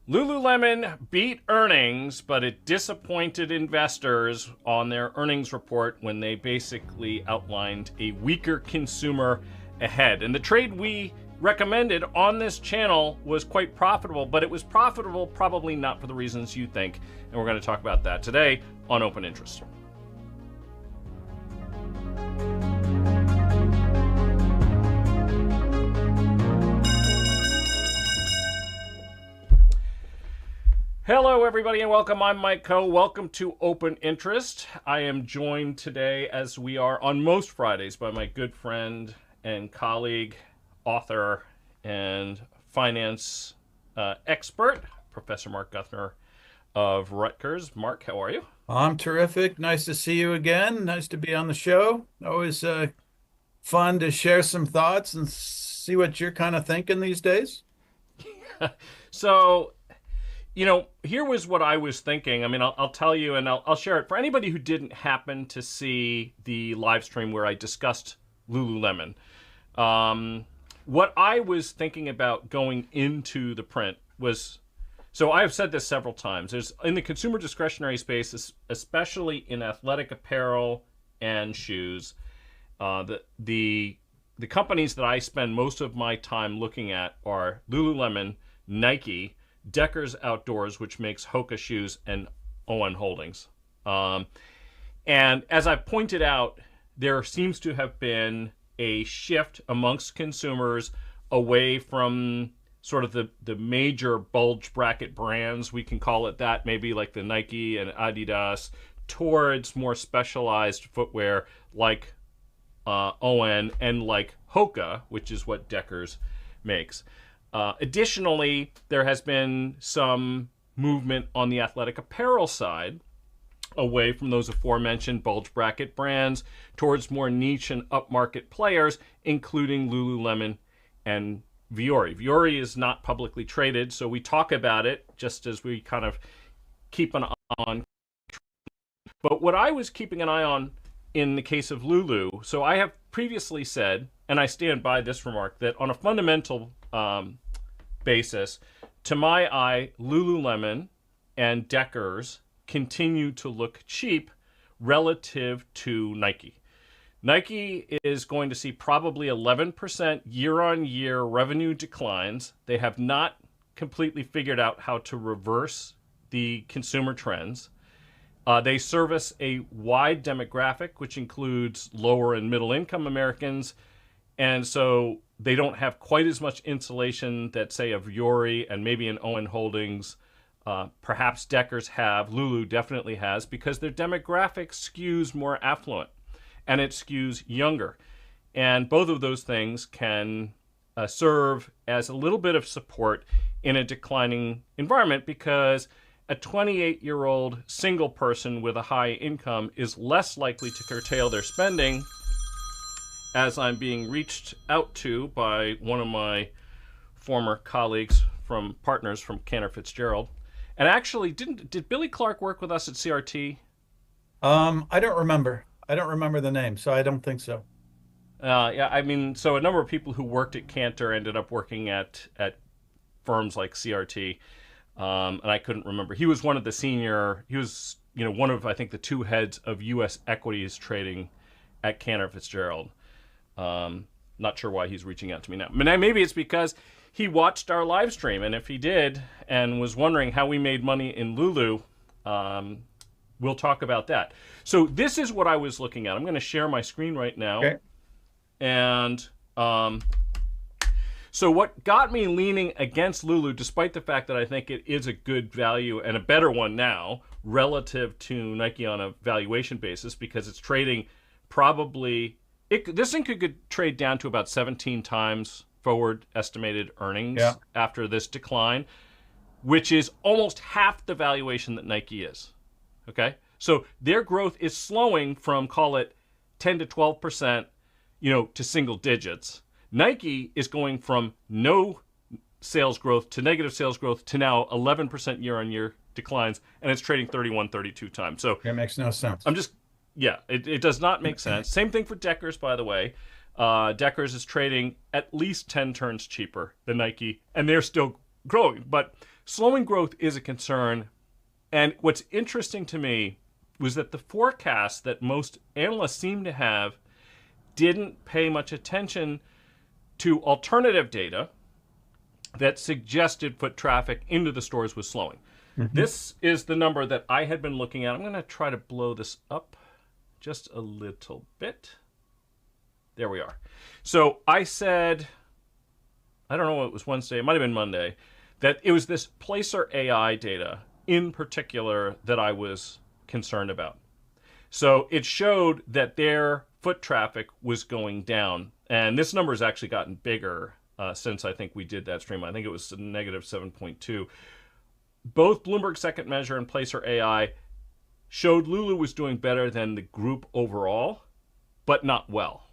Lululemon beat earnings, but it disappointed investors on their earnings report when they basically outlined a weaker consumer ahead. And the trade we recommended on this channel was quite profitable, but it was profitable probably not for the reasons you think. And we're going to talk about that today on Open Interest. Hello, everybody, and welcome. I'm Mike Coe. Welcome to Open Interest. I am joined today, as we are on most Fridays, by my good friend and colleague, author, and finance expert, Professor Mark Guthner of Rutgers. Mark, how are you? I'm terrific. Nice to see you again. Nice to be on the show. Always fun to share some thoughts and see what you're kind of thinking these days. So, here was what I was thinking. I mean, I'll tell you, and I'll share it for anybody who didn't happen to see the live stream where I discussed Lululemon. What I was thinking about going into the print was, so I have said this several times, there's in the consumer discretionary space, especially in athletic apparel and shoes, the companies that I spend most of my time looking at are Lululemon, Nike, Deckers Outdoors, which makes Hoka shoes, and ON Holdings. And as I've pointed out, there seems to have been a shift amongst consumers away from sort of the major bulge bracket brands, we can call it that, maybe like the Nike and Adidas, towards more specialized footwear like ON and like Hoka, which is what Deckers makes. Additionally, there has been some movement on the athletic apparel side away from those aforementioned bulge bracket brands towards more niche and upmarket players, including Lululemon and Vuori. Vuori is not publicly traded, so we talk about it just as we kind of keep an eye on. But what I was keeping an eye on in the case of Lulu, so I have previously said, and I stand by this remark, that on a fundamental basis, to my eye, Lululemon and Deckers continue to look cheap relative to Nike. Nike is going to see probably 11% year-on-year revenue declines. They have not completely figured out how to reverse the consumer trends. They service a wide demographic, which includes lower and middle income Americans, and so they don't have quite as much insulation that, say, a Vuori and maybe an ON Holdings, perhaps Deckers have, Lulu definitely has, because their demographic skews more affluent and it skews younger. And both of those things can serve as a little bit of support in a declining environment, because a 28-year-old single person with a high income is less likely to curtail their spending, as I'm being reached out to by one of my former colleagues from partners from Cantor Fitzgerald. And actually, did Billy Clark work with us at CRT? I don't remember. I don't remember the name, so I don't think so. Yeah, I mean, so a number of people who worked at Cantor ended up working at firms like CRT, and I couldn't remember. He was one of the senior, he was, one of, I think, the two heads of U.S. equities trading at Cantor Fitzgerald. Not sure why he's reaching out to me now. Maybe it's because he watched our live stream, and if he did and was wondering how we made money in Lulu, we'll talk about that. So this is what I was looking at. I'm going to share my screen right now. Okay. And so what got me leaning against Lulu, despite the fact that I think it is a good value and a better one now relative to Nike on a valuation basis, because it's trading probably... this thing could trade down to about 17 times forward estimated earnings after this decline, which is almost half the valuation that Nike is. Okay? So their growth is slowing from, call it 10 to 12%, to single digits. Nike is going from no sales growth to negative sales growth to now 11% year-on-year declines, and it's trading 31, 32 times. So it makes no sense. It does not make sense. Same thing for Deckers, by the way. Deckers is trading at least 10 turns cheaper than Nike, and they're still growing. But slowing growth is a concern. And what's interesting to me was that the forecast that most analysts seem to have didn't pay much attention to alternative data that suggested foot traffic into the stores was slowing. This is the number that I had been looking at. I'm going to try to blow this up just a little bit. There we are. So I said, I don't know, it was Wednesday, it might have been Monday, that it was this Placer AI data in particular that I was concerned about. So it showed that their foot traffic was going down. And this number has actually gotten bigger since I think we did that stream. I think it was negative 7.2. Both Bloomberg Second Measure and Placer AI showed Lulu was doing better than the group overall, but not well.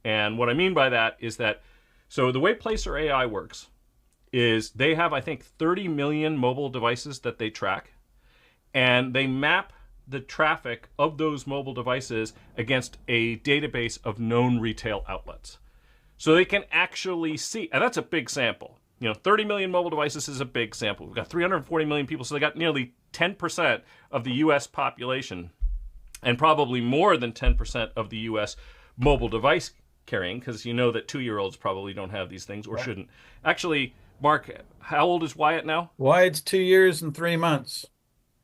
And what I mean by that is that, so the way Placer AI works is they have, I think, 30 million mobile devices that they track, and they map the traffic of those mobile devices against a database of known retail outlets. So they can actually see, and that's a big sample. 30 million mobile devices is a big sample. We've got 340 million people, so they got nearly 10% of the U.S. population, and probably more than 10% of the U.S. mobile device carrying, because you know that 2-year-olds probably don't have these things or shouldn't. Actually, Mark, how old is Wyatt now? Wyatt's 2 years and 3 months.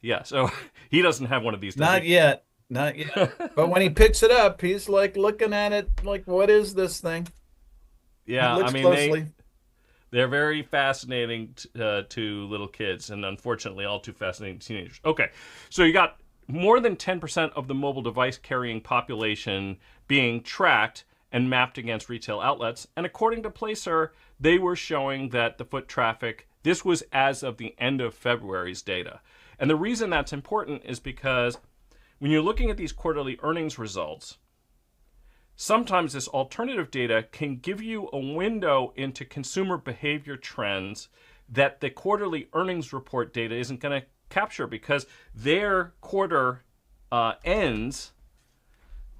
Yeah, so he doesn't have one of these. Not yet. But when he picks it up, he's like looking at it like, what is this thing? Yeah, I mean, they're very fascinating to little kids, and unfortunately all too fascinating to teenagers. Okay, so you got more than 10% of the mobile device carrying population being tracked and mapped against retail outlets. And according to Placer, they were showing that the foot traffic, this was as of the end of February's data. And the reason that's important is because when you're looking at these quarterly earnings results, sometimes this alternative data can give you a window into consumer behavior trends that the quarterly earnings report data isn't going to capture, because their quarter ends,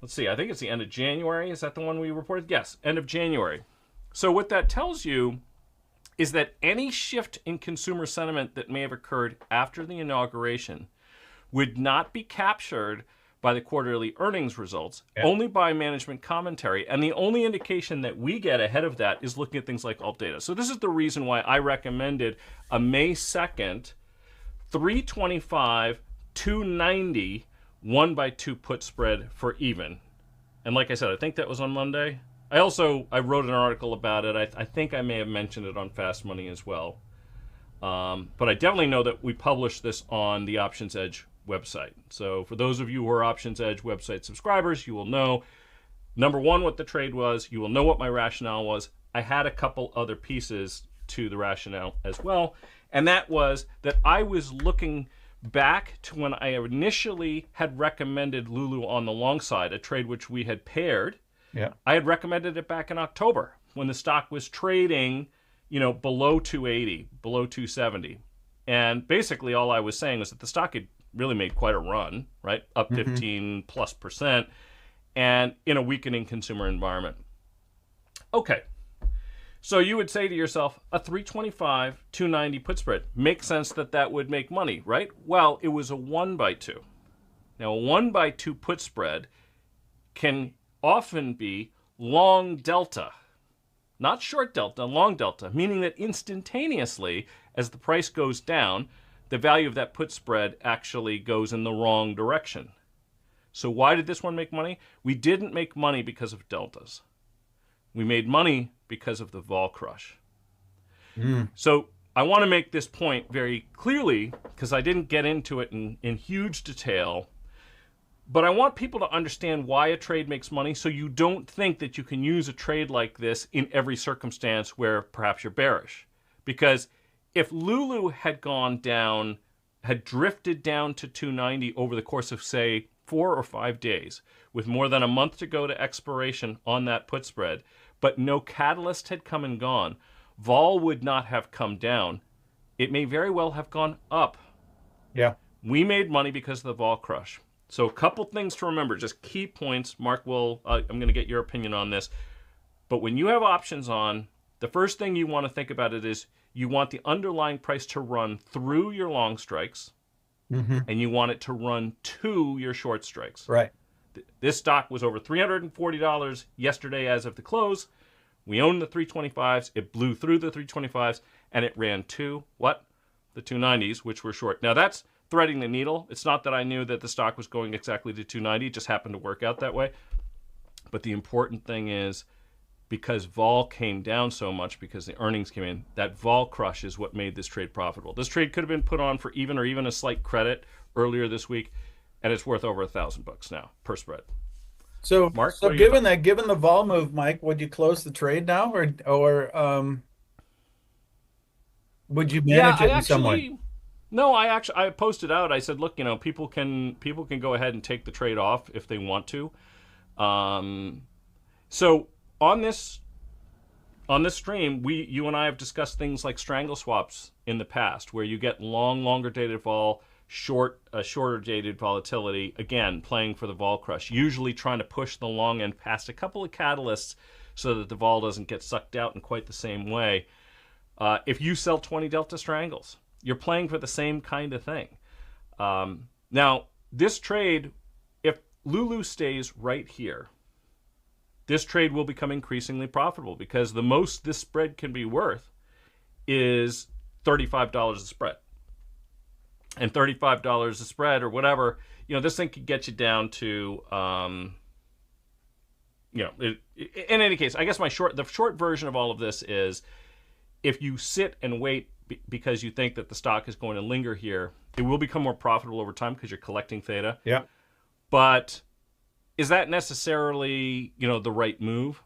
let's see, I think it's the end of January. Is that the one we reported? Yes, end of January. So what that tells you is that any shift in consumer sentiment that may have occurred after the inauguration would not be captured by the quarterly earnings results, only by management commentary. And the only indication that we get ahead of that is looking at things like alt data. So this is the reason why I recommended a May 2nd, 325, 290, 1x2 put spread for even. And like I said, I think that was on Monday. I wrote an article about it. I think I may have mentioned it on Fast Money as well. But I definitely know that we published this on the Options Edge website. So for those of you who are Options Edge website subscribers, you will know, number one, what the trade was. You will know what my rationale was. I had a couple other pieces to the rationale as well. And that was that I was looking back to when I initially had recommended Lulu on the long side, a trade which we had paired. Yeah. I had recommended it back in October when the stock was trading, below 280, below 270. And basically all I was saying was that the stock had really made quite a run, right? Up 15+%, and in a weakening consumer environment. Okay. So you would say to yourself, a 325, 290 put spread. Makes sense that would make money, right? Well, it was a 1x2. Now, a 1x2 put spread can often be long delta. Not short delta, long delta, meaning that instantaneously, as the price goes down, the value of that put spread actually goes in the wrong direction. So why did this one make money? We didn't make money because of deltas. We made money because of the vol crush. So I want to make this point very clearly, because I didn't get into it in huge detail, but I want people to understand why a trade makes money, so you don't think that you can use a trade like this in every circumstance where perhaps you're bearish. Because if Lulu had gone down, had drifted down to 290 over the course of, say, 4 or 5 days, with more than a month to go to expiration on that put spread, but no catalyst had come and gone, vol would not have come down. It may very well have gone up. Yeah. We made money because of the vol crush. So a couple things to remember, just key points. Mark I'm going to get your opinion on this. But when you have options on, the first thing you want to think about it is you want the underlying price to run through your long strikes, Hmm. and you want it to run to your short strikes. Right. This stock was over $340 yesterday as of the close. We owned the 325s. It blew through the 325s, and it ran to what? The 290s, which were short. Now, that's threading the needle. It's not that I knew that the stock was going exactly to 290. It just happened to work out that way. But the important thing is, because vol came down so much because the earnings came in, that vol crush is what made this trade profitable. This trade could have been put on for even or even a slight credit earlier this week, and it's worth over $1,000 now per spread. So, Mark, so given the vol move, Mike, would you close the trade now, or would you Yeah, manage I it in some way? actually no, I posted out. I said, look, people can go ahead and take the trade off if they want to. Um, so on this stream, you and I have discussed things like strangle swaps in the past, where you get longer dated vol, shorter dated volatility. Again, playing for the vol crush, usually trying to push the long end past a couple of catalysts so that the vol doesn't get sucked out in quite the same way. If you sell 20 delta strangles, you're playing for the same kind of thing. Now, this trade, if Lulu stays right here, this trade will become increasingly profitable because the most this spread can be worth is $35 a spread. And $35 a spread or whatever, this thing could get you down to, in any case, I guess the short version of all of this is, if you sit and wait because you think that the stock is going to linger here, it will become more profitable over time because you're collecting theta. Yeah. But is that necessarily, the right move?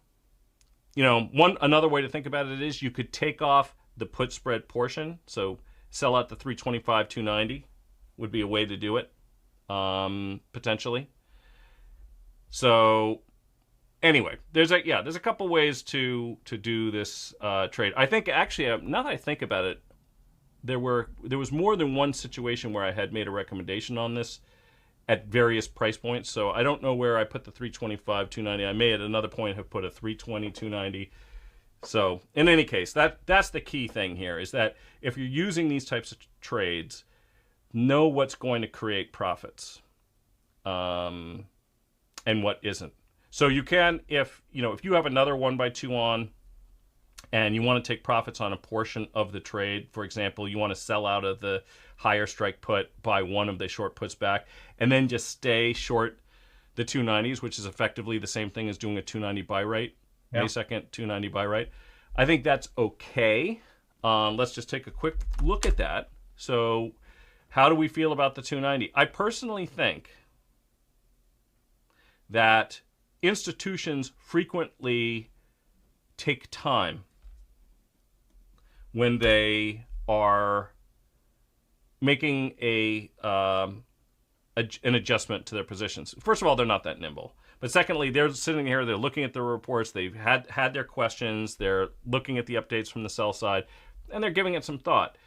Another way to think about it is you could take off the put spread portion. So sell out the 325, 290 would be a way to do it, potentially. So anyway, there's a couple ways to do this trade. I think actually, now that I think about it, there was more than one situation where I had made a recommendation on this at various price points. So I don't know where I put the 325, 290. I may at another point have put a 320, 290. So in any case, that's the key thing here, is that if you're using these types of trades, know what's going to create profits, and what isn't. So you can, if you have another 1x2 on, and you want to take profits on a portion of the trade, for example, you want to sell out of the higher strike put, buy one of the short puts back, and then just stay short the 290s, which is effectively the same thing as doing a 290 buy rate, Yeah. May 2nd, 290 buy rate. I think that's okay. Let's just take a quick look at that. So how do we feel about the 290? I personally think that institutions frequently take time when they are making an adjustment to their positions. First of all, they're not that nimble. But secondly, they're sitting here, they're looking at the reports, they've had their questions, they're looking at the updates from the sell side, and they're giving it some thought.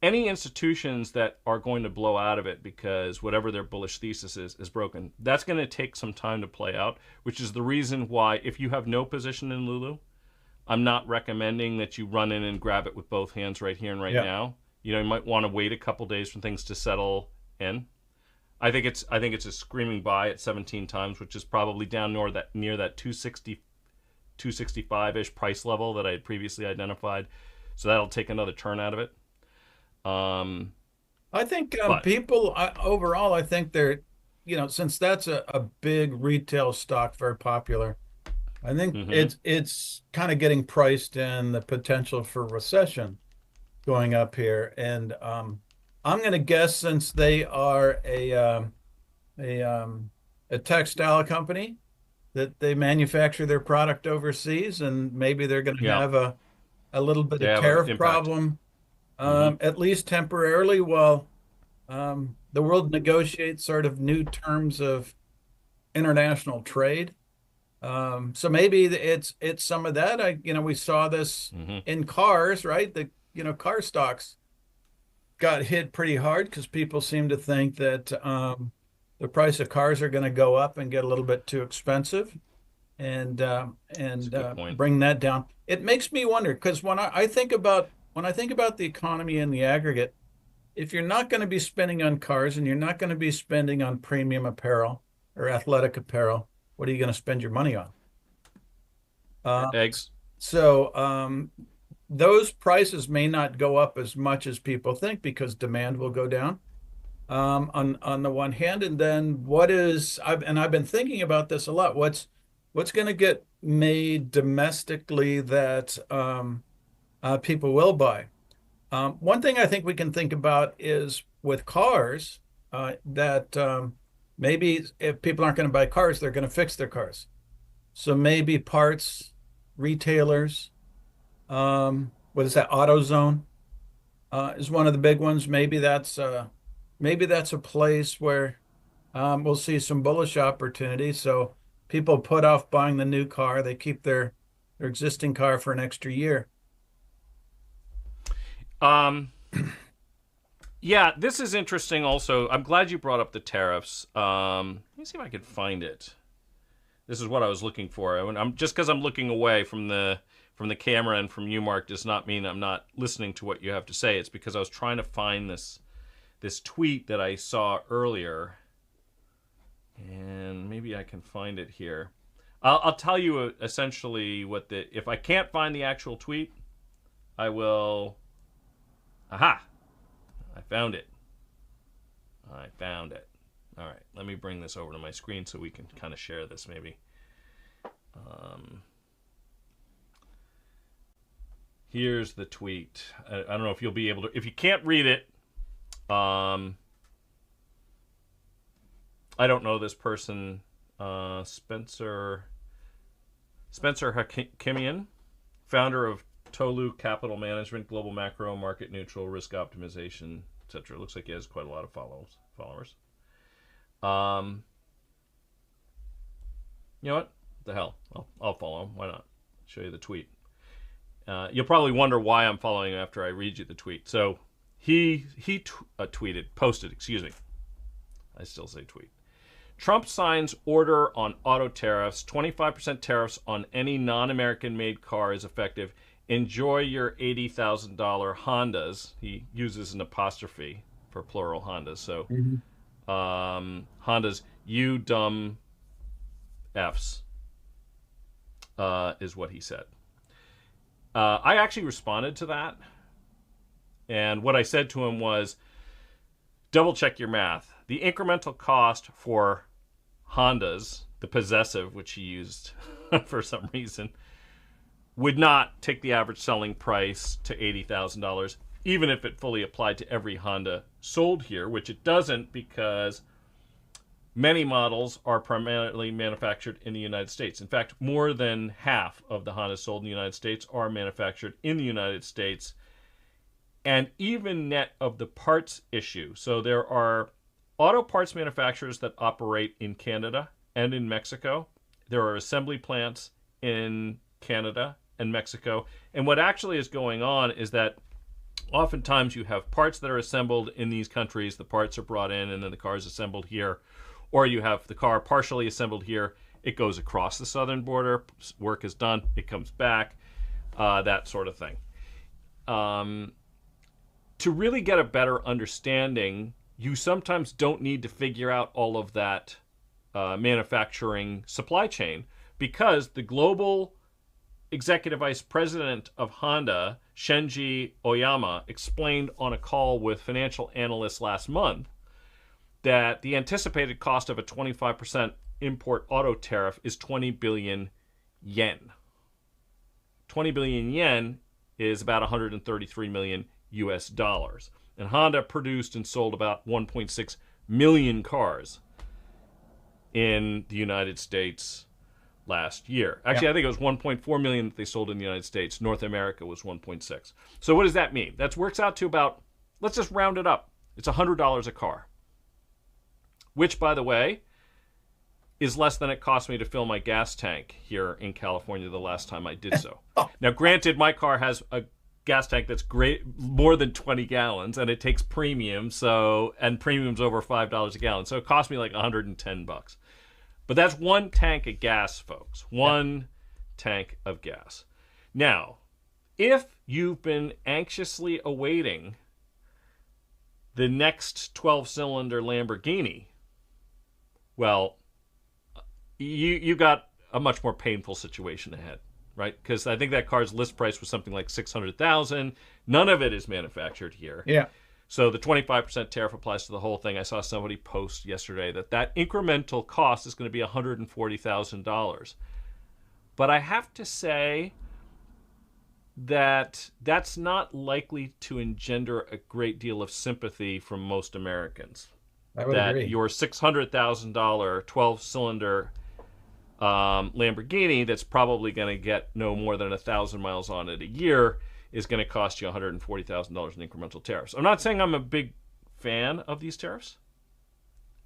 Any institutions that are going to blow out of it because whatever their bullish thesis is broken, that's going to take some time to play out, which is the reason why, if you have no position in Lulu, I'm not recommending that you run in and grab it with both hands right here and right now. You might want to wait a couple days for things to settle in. I think it's a screaming buy at 17 times, which is probably down near that 260, 265-ish price level that I had previously identified. So that'll take another turn out of it. I think people overall, I think they're, since that's a big retail stock, very popular. I think it's kind of getting priced in the potential for recession going up here, and I'm going to guess, since they are a textile company, that they manufacture their product overseas, and maybe they're going to have a little bit of tariff problem, at least temporarily, while the world negotiates sort of new terms of international trade. So maybe it's some of that. We saw this in cars, right? Car stocks got hit pretty hard because people seem to think that the price of cars are going to go up and get a little bit too expensive. bring that down. It makes me wonder because I think about the economy in the aggregate, if you're not going to be spending on cars and you're not going to be spending on premium apparel or athletic apparel, what are you going to spend your money on? Eggs. So those prices may not go up as much as people think because demand will go down on the one hand. And then I've been thinking about this a lot. What's going to get made domestically that people will buy? One thing I think we can think about is with cars that maybe if people aren't going to buy cars, they're going to fix their cars. So maybe parts, retailers, what is that? AutoZone is one of the big ones. Maybe that's a place where we'll see some bullish opportunity. So people put off buying the new car. They keep their existing car for an extra year. Yeah, this is interesting also. I'm glad you brought up the tariffs. Let me see if I can find it. This is what I was looking for. Just because I'm looking away from the camera and from you, Mark, does not mean I'm not listening to what you have to say. It's because I was trying to find this tweet that I saw earlier, and maybe I can find it here. I'll tell you essentially if I can't find the actual tweet, I will. Aha! I found it. All right, let me bring this over to my screen so we can kind of share this maybe. Here's the tweet. I don't know if you'll be able to. If you can't read it, I don't know this person. Spencer Hakimian, founder of Tolu Capital Management, Global Macro, Market Neutral, Risk Optimization, etc. Looks like he has quite a lot of followers. You know what? The hell? I'll follow him. Why not? Show you the tweet. You'll probably wonder why I'm following him after I read you the tweet. So he posted, excuse me. I still say tweet. Trump signs order on auto tariffs. 25% tariffs on any non-American made car is effective. Enjoy your $80,000 Hondas. He uses an apostrophe for plural Hondas. So Hondas, you dumb Fs, is what he said. I actually responded to that. And what I said to him was, double check your math. The incremental cost for Hondas, the possessive, which he used for some reason, would not take the average selling price to $80,000, even if it fully applied to every Honda sold here, which it doesn't because many models are primarily manufactured in the United States. In fact, more than half of the Hondas sold in the United States are manufactured in the United States, and even net of the parts issue. So there are auto parts manufacturers that operate in Canada and in Mexico. There are assembly plants in Canada and Mexico. And what actually is going on is that oftentimes you have parts that are assembled in these countries, the parts are brought in, and then the car is assembled here. Or you have the car partially assembled here, it goes across the southern border, work is done, it comes back, that sort of thing. To really get a better understanding, you sometimes don't need to figure out all of that manufacturing supply chain, because the global executive vice president of Honda, Shenji Oyama, explained on a call with financial analysts last month that the anticipated cost of a 25% import auto tariff is 20 billion yen. 20 billion yen is about 133 million US dollars. And Honda produced and sold about 1.6 million cars in the United States last year. Actually, I think it was 1.4 million that they sold in the United States. North America was 1.6. So what does that mean? That works out to about, let's just round it up. It's $100 a car. Which, by the way, is less than it cost me to fill my gas tank here in California the last time I did so. Now, granted, my car has a gas tank that's great, more than 20 gallons, and it takes premium, and premium's over $5 a gallon. So it cost me like $110. But that's one tank of gas, folks. One tank of gas. Now, if you've been anxiously awaiting the next 12-cylinder Lamborghini, well, you got a much more painful situation ahead, right? Because I think that car's list price was something like $600,000. None of it is manufactured here. Yeah. So the 25% tariff applies to the whole thing. I saw somebody post yesterday that incremental cost is going to be $140,000. But I have to say that that's not likely to engender a great deal of sympathy from most Americans. I would agree. Your $600,000 12-cylinder Lamborghini that's probably going to get no more than 1,000 miles on it a year is going to cost you $140,000 in incremental tariffs. I'm not saying I'm a big fan of these tariffs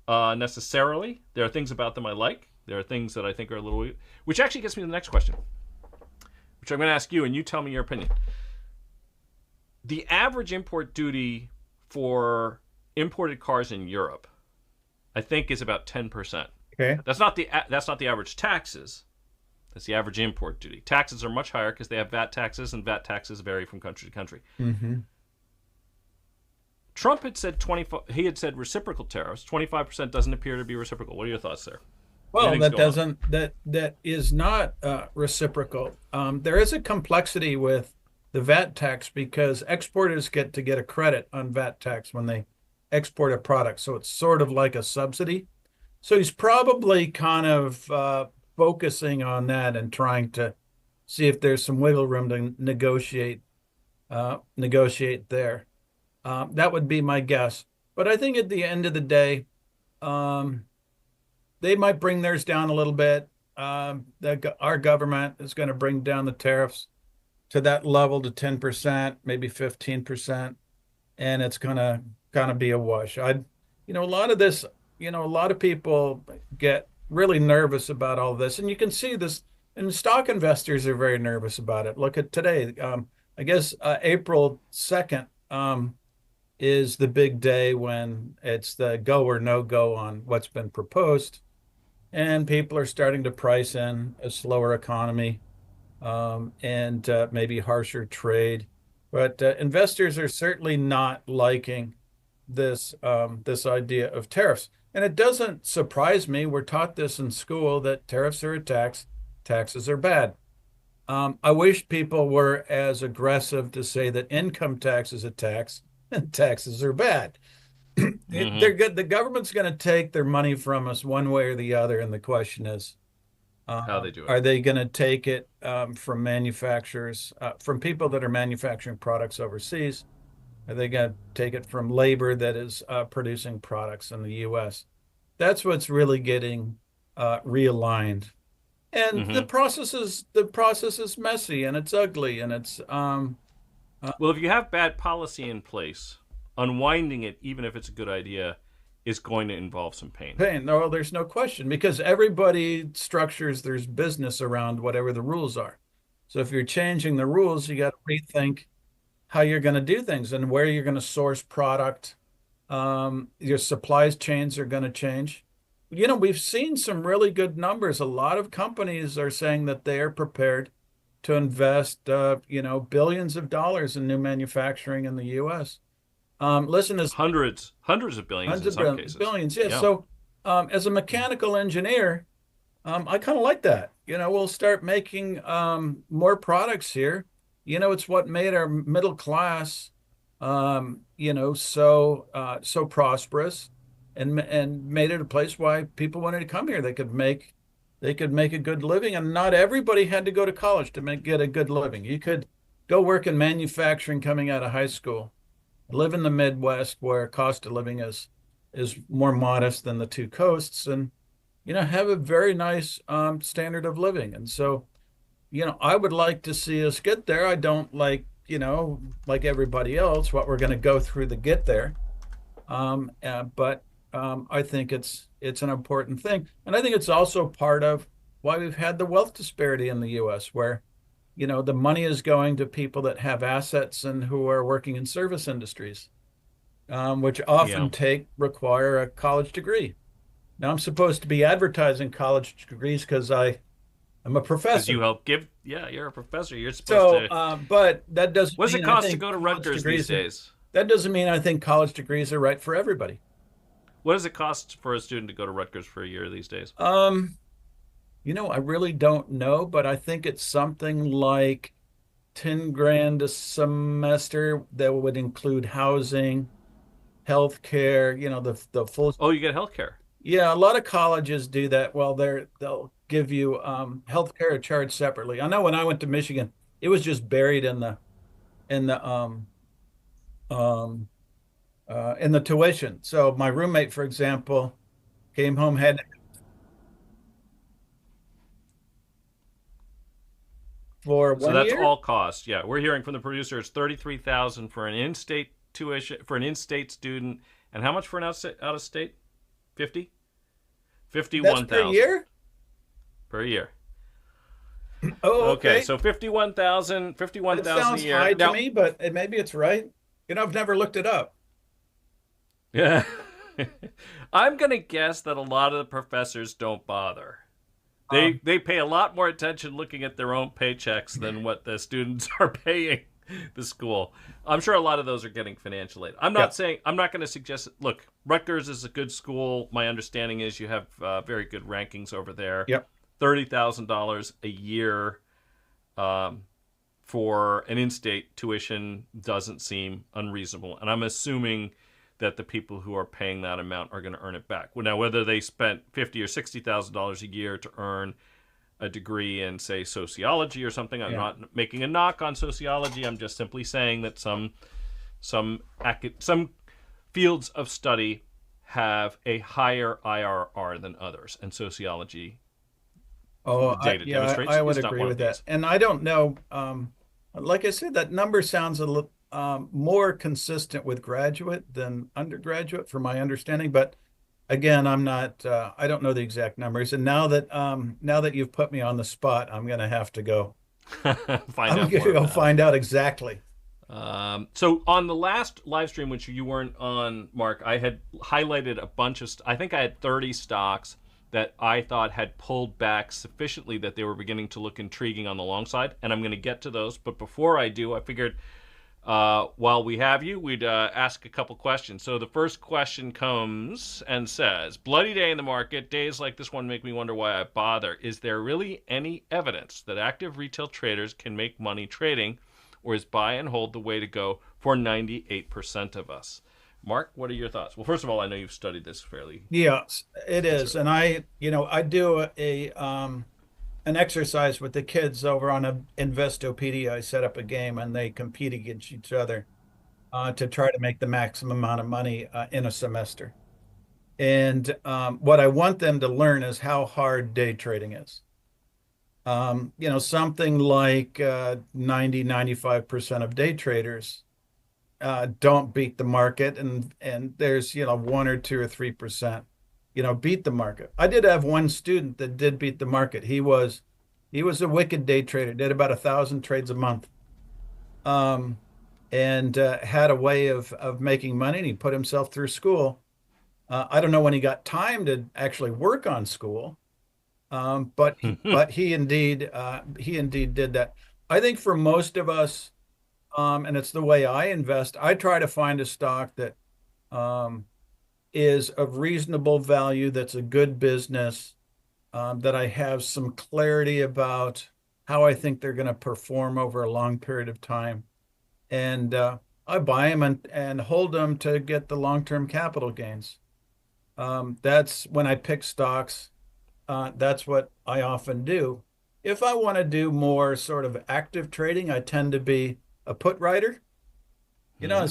necessarily. There are things about them I like. There are things that I think are a little... Which actually gets me to the next question, which I'm going to ask you, and you tell me your opinion. The average import duty for imported cars in Europe, I think, is about 10%. Okay. That's not the average taxes. That's the average import duty. Taxes are much higher because they have VAT taxes, and VAT taxes vary from country to country. Mm-hmm. Trump had said he had said reciprocal tariffs. 25% doesn't appear to be reciprocal. What are your thoughts there? Well, that is not reciprocal. There is a complexity with the VAT tax because exporters get a credit on VAT tax when they export a product. So it's sort of like a subsidy. So he's probably kind of focusing on that and trying to see if there's some wiggle room to negotiate there. That would be my guess. But I think at the end of the day, they might bring theirs down a little bit. Our government is going to bring down the tariffs to that level to 10%, maybe 15%, and it's going to kind of be a wash. A lot of this, a lot of people get really nervous about all this, and you can see this, and stock investors are very nervous about it. Look at today. I guess April 2nd is the big day when it's the go or no go on what's been proposed. And people are starting to price in a slower economy and maybe harsher trade. But investors are certainly not liking this idea of tariffs. And it doesn't surprise me. We're taught this in school that tariffs are a tax, taxes are bad. I wish people were as aggressive to say that income tax is a tax and taxes are bad. They're good. The government's going to take their money from us one way or the other, and the question is, how they do it. Are they going to take it from manufacturers, from people that are manufacturing products overseas? Are they going to take it from labor that is producing products in the U.S.? That's what's really getting realigned, and the process is messy and it's ugly and it's. Well, if you have bad policy in place, unwinding it, even if it's a good idea, is going to involve some pain. No, there's no question, because everybody structures their business around whatever the rules are. So if you're changing the rules, you got to rethink how you're going to do things and where you're going to source product. Your supply chains are going to change. We've seen some really good numbers. A lot of companies are saying that they are prepared to invest, billions of dollars in new manufacturing in the U.S. Listen, as hundreds of billions in some cases. Billions, yeah. So, as a mechanical engineer, I kind of like that. We'll start making more products here. It's what made our middle class, so prosperous, and made it a place why people wanted to come here. They could make a good living, and not everybody had to go to college to get a good living. You could go work in manufacturing coming out of high school, live in the Midwest where cost of living is more modest than the two coasts, and have a very nice standard of living. And so, I would like to see us get there. I don't like everybody else what we're going to go through to get there, but I think it's an important thing, and I think it's also part of why we've had the wealth disparity in the U.S., where the money is going to people that have assets and who are working in service industries, which often require a college degree. Now I'm supposed to be advertising college degrees because I'm a Because professor. you help give. Yeah, you're a professor. You're supposed So, to. but that doesn't What does it mean I cost to think go to college Rutgers these degrees are, days? that doesn't mean I think college degrees are right for everybody. What does it cost for a student to go to Rutgers for a year these days? Um, I really don't know, but I think it's something like 10 grand a semester that would include housing, healthcare, the full. Oh, you get health care. Yeah, a lot of colleges do that. Well, they'll give you healthcare charged separately. I know when I went to Michigan, it was just buried in the um in the tuition. So my roommate, for example, came home had for So one that's year. all cost. Yeah, we're hearing from the producer it's 33,000 for an in-state tuition for an in-state student, and how much for an out-of-state? 50? That's per 51,000 year? per year. Oh, Okay, okay. so 51,000, That 51,000 a sounds year. high to Now, me, but maybe it's right. I've never looked it up. yeah. I'm going to guess that a lot of the professors don't bother. Um, They pay a lot more attention looking at their own paychecks than what the students are paying the school. I'm sure a lot of those are getting financial aid. yeah, I'm not going to suggest. Look, Rutgers is a good school. My understanding is you have very good rankings over there. yep. $30,000 a year um, for an in-state tuition doesn't seem unreasonable, and I'm assuming that the people who are paying that amount are going to earn it back. Well, now, whether they spent $50,000 or $60,000 a year to earn a degree in, say, sociology or something, I'm Yeah. not making a knock on sociology. I'm just simply saying that some fields of study have a higher IRR than others, and sociology, Oh, the data yeah, demonstrates, I would is not agree one with of that. these. And I don't know, like I said, that number sounds a little more consistent with graduate than undergraduate, from my understanding. But again, I'm not, I don't know the exact numbers. And now that you've put me on the spot, I'm gonna have to go. Find I'm out gonna more go about it. find out exactly. So on the last live stream, which you weren't on, Mark, I had highlighted a bunch of. I think I had 30 stocks that I thought had pulled back sufficiently that they were beginning to look intriguing on the long side, and I'm going to get to those. But before I do, I figured while we have you, we'd ask a couple questions. So the first question comes and says, "Bloody day in the market. Days like this one make me wonder why I bother. Is there really any evidence that active retail traders can make money trading?" Or is buy and hold the way to go for 98% of us? Mark, what are your thoughts? Well, first of all, I know you've studied this fairly Yes, it is. And considerably. I do an exercise with the kids over on a Investopedia. I set up a game and they compete against each other to try to make the maximum amount of money in a semester. And what I want them to learn is how hard day trading is. Something like 90, 95% of day traders don't beat the market, and there's 1 or 2 or 3% beat the market. I did have one student that did beat the market. He was a wicked day trader, did about 1,000 trades a month, um, and had a way of making money, and he put himself through school. I don't know when he got time to actually work on school, but he indeed did that. I think for most of us, and it's the way I invest, I try to find a stock that um, is of reasonable value, that's a good business, that I have some clarity about how I think they're going to perform over a long period of time. And I buy them and hold them to get the long-term capital gains. That's when I pick stocks. That's what I often do. If I want to do more sort of active trading, I tend to be a put writer. Hmm.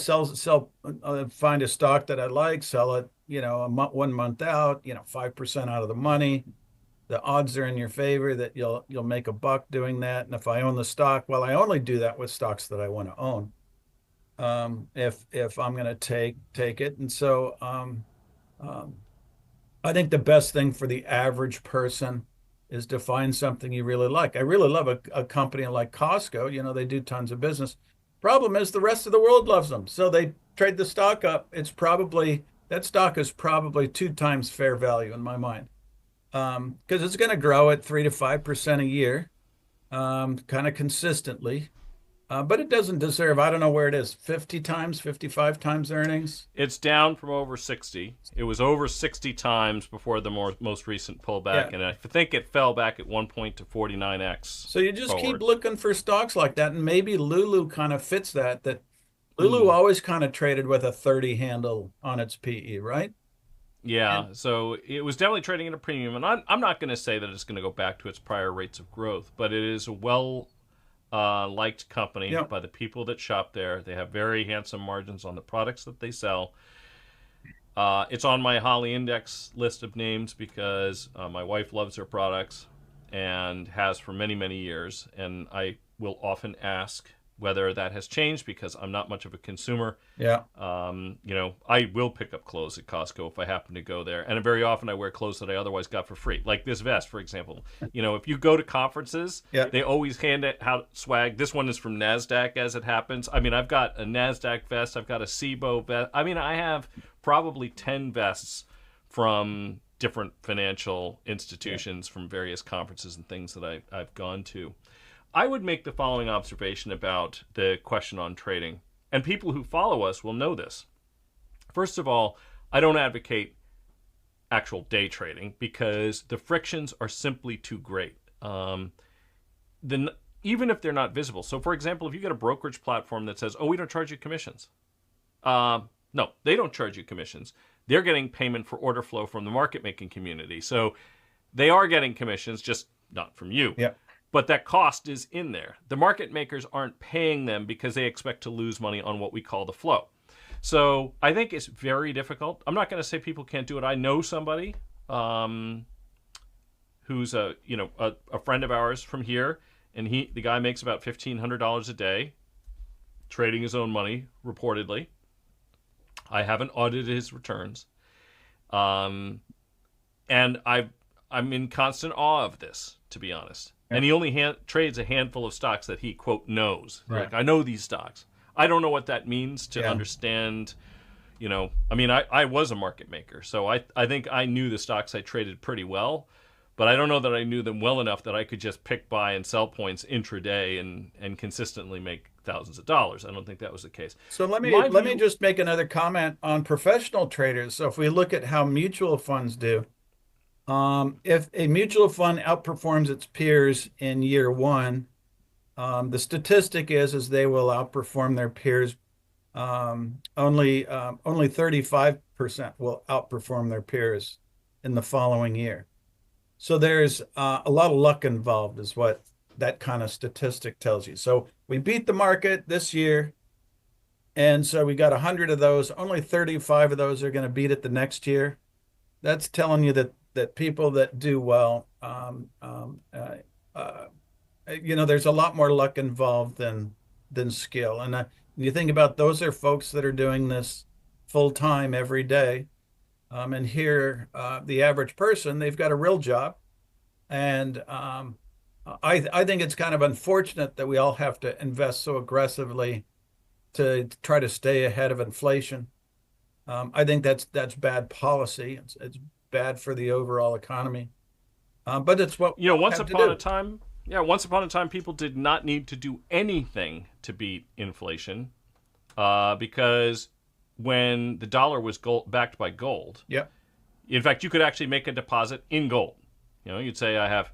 Find a stock that I like, sell it, a month, 1 month out, 5% out of the money. The odds are in your favor that you'll make a buck doing that. And if I own the stock, well, I only do that with stocks that I want to own. If I'm going to take it, and so um, I think the best thing for the average person is to find something you really like. I really love a company like Costco. They do tons of business. Problem is the rest of the world loves them. So they trade the stock up. It's probably that stock is probably 2 times fair value in my mind. Because it's going to grow at 3 to 5% a year, kind of consistently. But it doesn't deserve, I don't know where it is, 50 times, 55 times earnings. It's down from over 60. It was over 60 times before the most recent pullback, and I think it fell back at one point to 49x. So you just keep looking for stocks like that, and maybe Lulu kind of fits that. Lulu always kind of traded with a 30 handle on its PE, right? Yeah, so it was definitely trading at a premium, and I'm not going to say that it's going to go back to its prior rates of growth, but it is a liked company by the people that shop there. They have very handsome margins on the products that they sell. It's on my Holly Index list of names because my wife loves their products and has for many, many years, and I will often ask whether that has changed because I'm not much of a consumer. Yeah. I will pick up clothes at Costco if I happen to go there. And very often I wear clothes that I otherwise got for free. Like this vest, for example. If you go to conferences, they always hand out swag. This one is from NASDAQ as it happens. I mean, I've got a NASDAQ vest. I've got a SIBO vest. I mean, I have probably 10 vests from different financial institutions from various conferences and things that I've gone to. I would make the following observation about the question on trading, and people who follow us will know this. First of all, I don't advocate actual day trading because the frictions are simply too great. Even if they're not visible. So, for example, if you get a brokerage platform that says, "Oh, we don't charge you commissions," no, they don't charge you commissions. They're getting payment for order flow from the market making community, so they are getting commissions, just not from you. Yeah. But that cost is in there. The market makers aren't paying them because they expect to lose money on what we call the flow. So I think it's very difficult. I'm not going to say people can't do it. I know somebody who's a friend of ours from here, and the guy makes about $1,500 a day trading his own money, reportedly. I haven't audited his returns. And I'm in constant awe of this, to be honest. And he only trades a handful of stocks that he, quote, knows. Right. Like, I know these stocks. I don't know what that means to understand, I mean, I was a market maker, so I think I knew the stocks I traded pretty well, but I don't know that I knew them well enough that I could just pick buy and sell points intraday and consistently make thousands of dollars. I don't think that was the case. So let me just make another comment on professional traders. So if we look at how mutual funds do, if a mutual fund outperforms its peers in year one, the statistic is they will outperform their peers. Only 35% will outperform their peers in the following year. So there's a lot of luck involved, is what that kind of statistic tells you. So we beat the market this year, and so we got 100 of those. Only 35 of those are going to beat it the next year. That's telling you that people that do well, there's a lot more luck involved than skill. And you think about those are folks that are doing this full time every day. And here, the average person, they've got a real job. And I think it's kind of unfortunate that we all have to invest so aggressively to try to stay ahead of inflation. I think that's bad policy. It's bad for the overall economy. But it's what once upon a time, people did not need to do anything to beat inflation, because when the dollar was backed by gold, in fact, you could actually make a deposit in gold. You'd say, I have,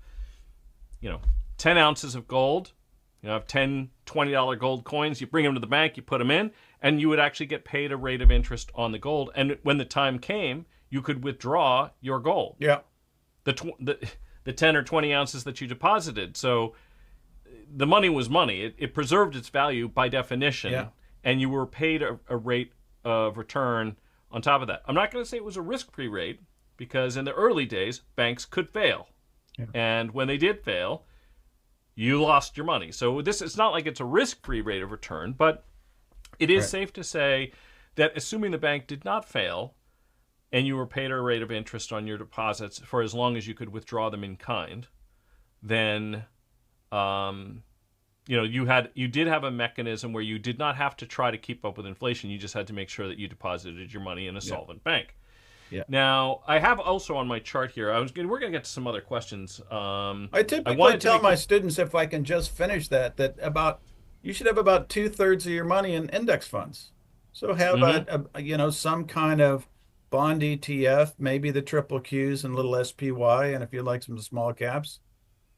10 ounces of gold. I have 10 $20 gold coins. You bring them to the bank, you put them in, and you would actually get paid a rate of interest on the gold. And when the time came, you could withdraw your gold. Yeah. The 10 or 20 ounces that you deposited. So the money was money. It preserved its value by definition, and you were paid a rate of return on top of that. I'm not going to say it was a risk-free rate, because in the early days, banks could fail. Yeah. And when they did fail, you lost your money. So it's not like it's a risk-free rate of return, but it is safe to say that assuming the bank did not fail and you were paid a rate of interest on your deposits for as long as you could withdraw them in kind, then you did have a mechanism where you did not have to try to keep up with inflation. You just had to make sure that you deposited your money in a solvent bank. Yeah. Now, I have also on my chart here, we're going to get to some other questions. I typically tell my students, if I can just finish that you should have about 2/3 of your money in index funds. So have some kind of bond ETF, maybe the triple Qs and little SPY, and if you like some small caps,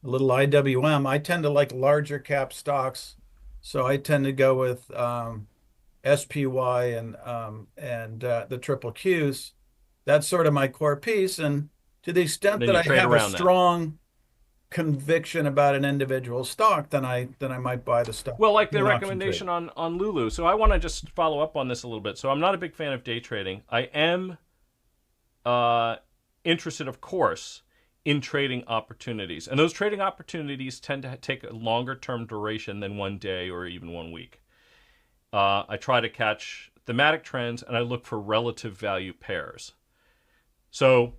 a little IWM. I tend to like larger cap stocks, so I tend to go with SPY and the triple Qs. That's sort of my core piece, and to the extent that I have a strong conviction about an individual stock, then I might buy the stock. Well, like the recommendation on LULU. So I want to just follow up on this a little bit. So I'm not a big fan of day trading. I am interested, of course, in trading opportunities. And those trading opportunities tend to take a longer term duration than 1 day or even 1 week. I try to catch thematic trends, and I look for relative value pairs. So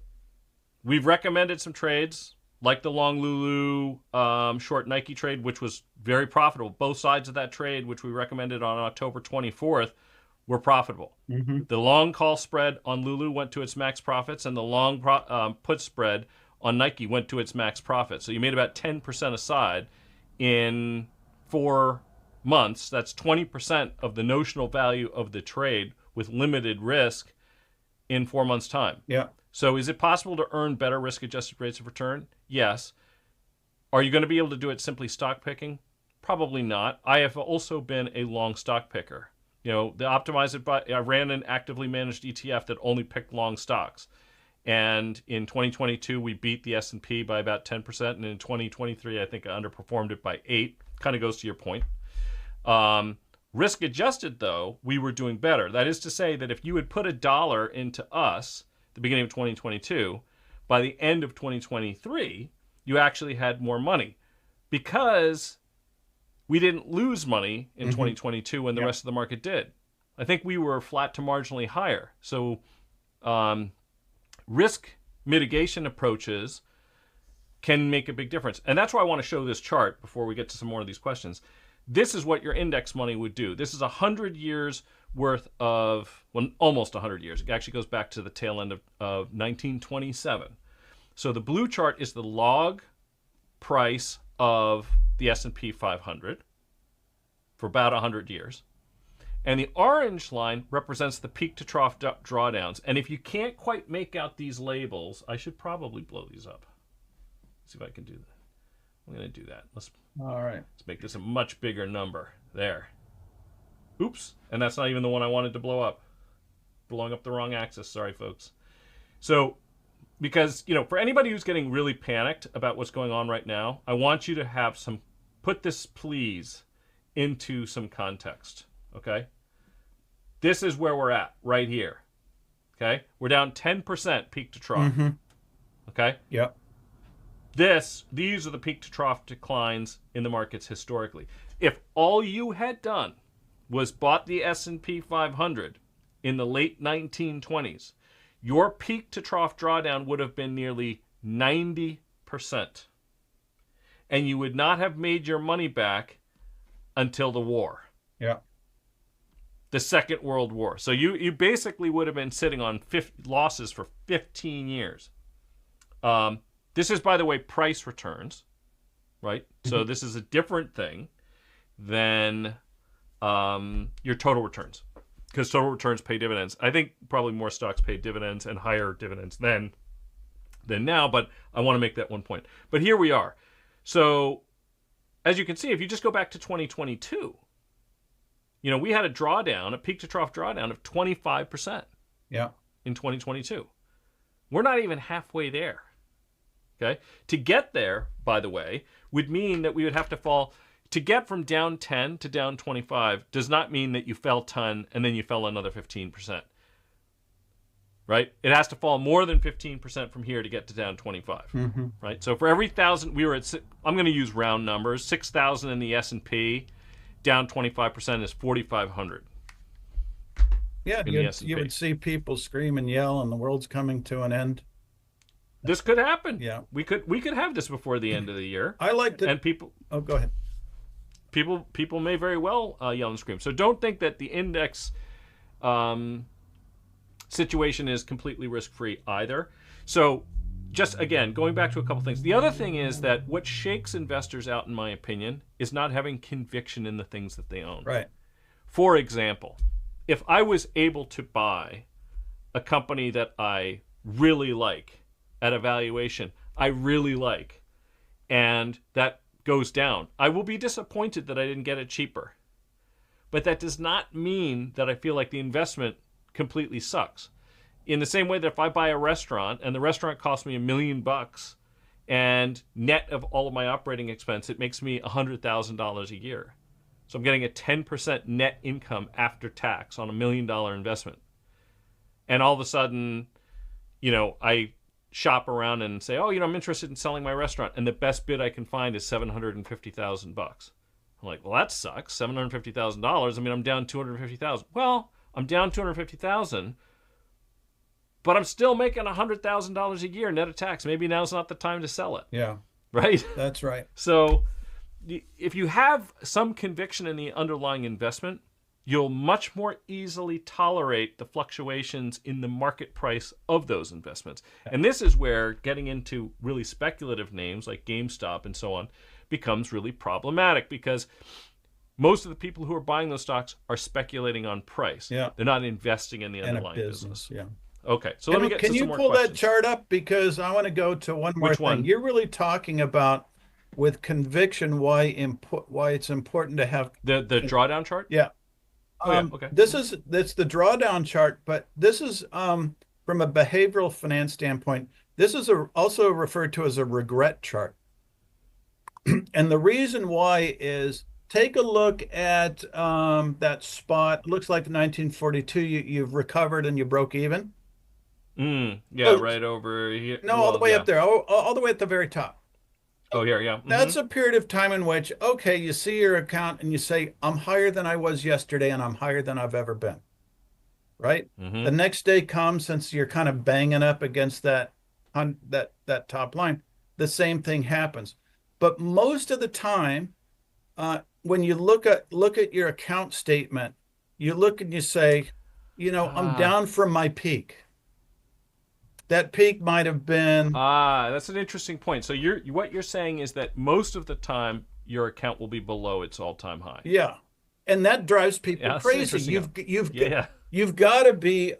we've recommended some trades, like the long LULU short Nike trade, which was very profitable. Both sides of that trade, which we recommended on October 24th, were profitable. Mm-hmm. The long call spread on LULU went to its max profits, and the long put spread on Nike went to its max profit. So you made about 10% aside in 4 months. That's 20% of the notional value of the trade with limited risk in 4 months' time. Yeah. So is it possible to earn better risk-adjusted rates of return? Yes. Are you going to be able to do it simply stock picking? Probably not. I have also been a long stock picker. The I ran an actively managed ETF that only picked long stocks. And in 2022, we beat the S&P by about 10%. And in 2023, I think I underperformed it by 8%. Kind of goes to your point. Risk-adjusted, though, we were doing better. That is to say that if you had put $1 into us the beginning of 2022, by the end of 2023, you actually had more money because we didn't lose money in 2022 when the rest of the market did. I think we were flat to marginally higher. So risk mitigation approaches can make a big difference. And that's why I want to show this chart before we get to some more of these questions. This is what your index money would do. This is 100 years worth of, well, almost 100 years. It actually goes back to the tail end of 1927. So the blue chart is the log price of the S&P 500 for about 100 years. And the orange line represents the peak to trough drawdowns. And if you can't quite make out these labels, I should probably blow these up. Let's see if I can do that. I'm going to do that. All right. Let's make this a much bigger number. There. Oops. And that's not even the one I wanted to blow up. Blowing up the wrong axis. Sorry, folks. So, because, for anybody who's getting really panicked about what's going on right now, I want you to have put this, please, into some context. Okay? This is where we're at, right here. Okay? We're down 10% peak to trough. Mm-hmm. Okay? Yep. These are the peak to trough declines in the markets historically. If all you had done was bought the S&P 500 in the late 1920s, your peak to trough drawdown would have been nearly 90%. And you would not have made your money back until the war. Yeah. The Second World War. So you basically would have been sitting on losses for 15 years. This is, by the way, price returns, right? Mm-hmm. So this is a different thing than your total returns, because total returns pay dividends. I think probably more stocks pay dividends and higher dividends than now, but I want to make that one point. But here we are. So as you can see, if you just go back to 2022, we had a peak to trough drawdown of 25%. Yeah. In 2022. We're not even halfway there. Okay? To get there, by the way, would mean that we would have to fall. To get from down 10 to down 25 does not mean that you fell 10 and then you fell another 15%. Right? It has to fall more than 15% from here to get to down 25. Mm-hmm. Right? So for every 1,000, we were at, I'm going to use round numbers, 6,000 in the S&P, down 25% is 4,500. Yeah, you would see people scream and yell, and the world's coming to an end. This could happen. Yeah, we could have this before the end of the year. I like to. And people. Oh, go ahead. People may very well yell and scream. So don't think that the index situation is completely risk-free either. So just, again, going back to a couple things. The other thing is that what shakes investors out, in my opinion, is not having conviction in the things that they own. Right. For example, if I was able to buy a company that I really like at a valuation I really like, and that goes down, I will be disappointed that I didn't get it cheaper. But that does not mean that I feel like the investment completely sucks. In the same way that if I buy a restaurant and the restaurant costs me $1 million and net of all of my operating expense, it makes me $100,000 a year. So I'm getting a 10% net income after tax on $1 million investment. And all of a sudden, I shop around and say, oh, I'm interested in selling my restaurant, and the best bid I can find is $750,000. I'm like, well, that sucks. $750,000. I mean, I'm down $250,000. Well, I'm down $250,000, but I'm still making $100,000 a year net of tax. Maybe now's not the time to sell it. Yeah. Right? That's right. So if you have some conviction in the underlying investment, you'll much more easily tolerate the fluctuations in the market price of those investments. And this is where getting into really speculative names like GameStop and so on becomes really problematic, because most of the people who are buying those stocks are speculating on price. Yeah. They're not investing in the underlying business. Yeah. Okay, so let me get to some more questions. Can you pull that chart up? Because I want to go to one more thing. You're really talking about, with conviction, why it's important to have the drawdown chart. Yeah. Okay. That's the drawdown chart, but this is from a behavioral finance standpoint. This is also referred to as a regret chart. And the reason why is, take a look at that spot. It looks like 1942. You've recovered and you broke even. Right over here. No, all the way up there. All the way at the very top. Oh, here, yeah. Mm-hmm. That's a period of time in which, okay, you see your account and you say, I'm higher than I was yesterday and I'm higher than I've ever been. Right? Mm-hmm. The next day comes, since you're kind of banging up against that top line, the same thing happens. But most of the time, when you look at your account statement, you look and you say, I'm down from my peak. That peak might have been... that's an interesting point. So what you're saying is that most of the time your account will be below its all-time high. Yeah, and that drives people crazy. You've got to be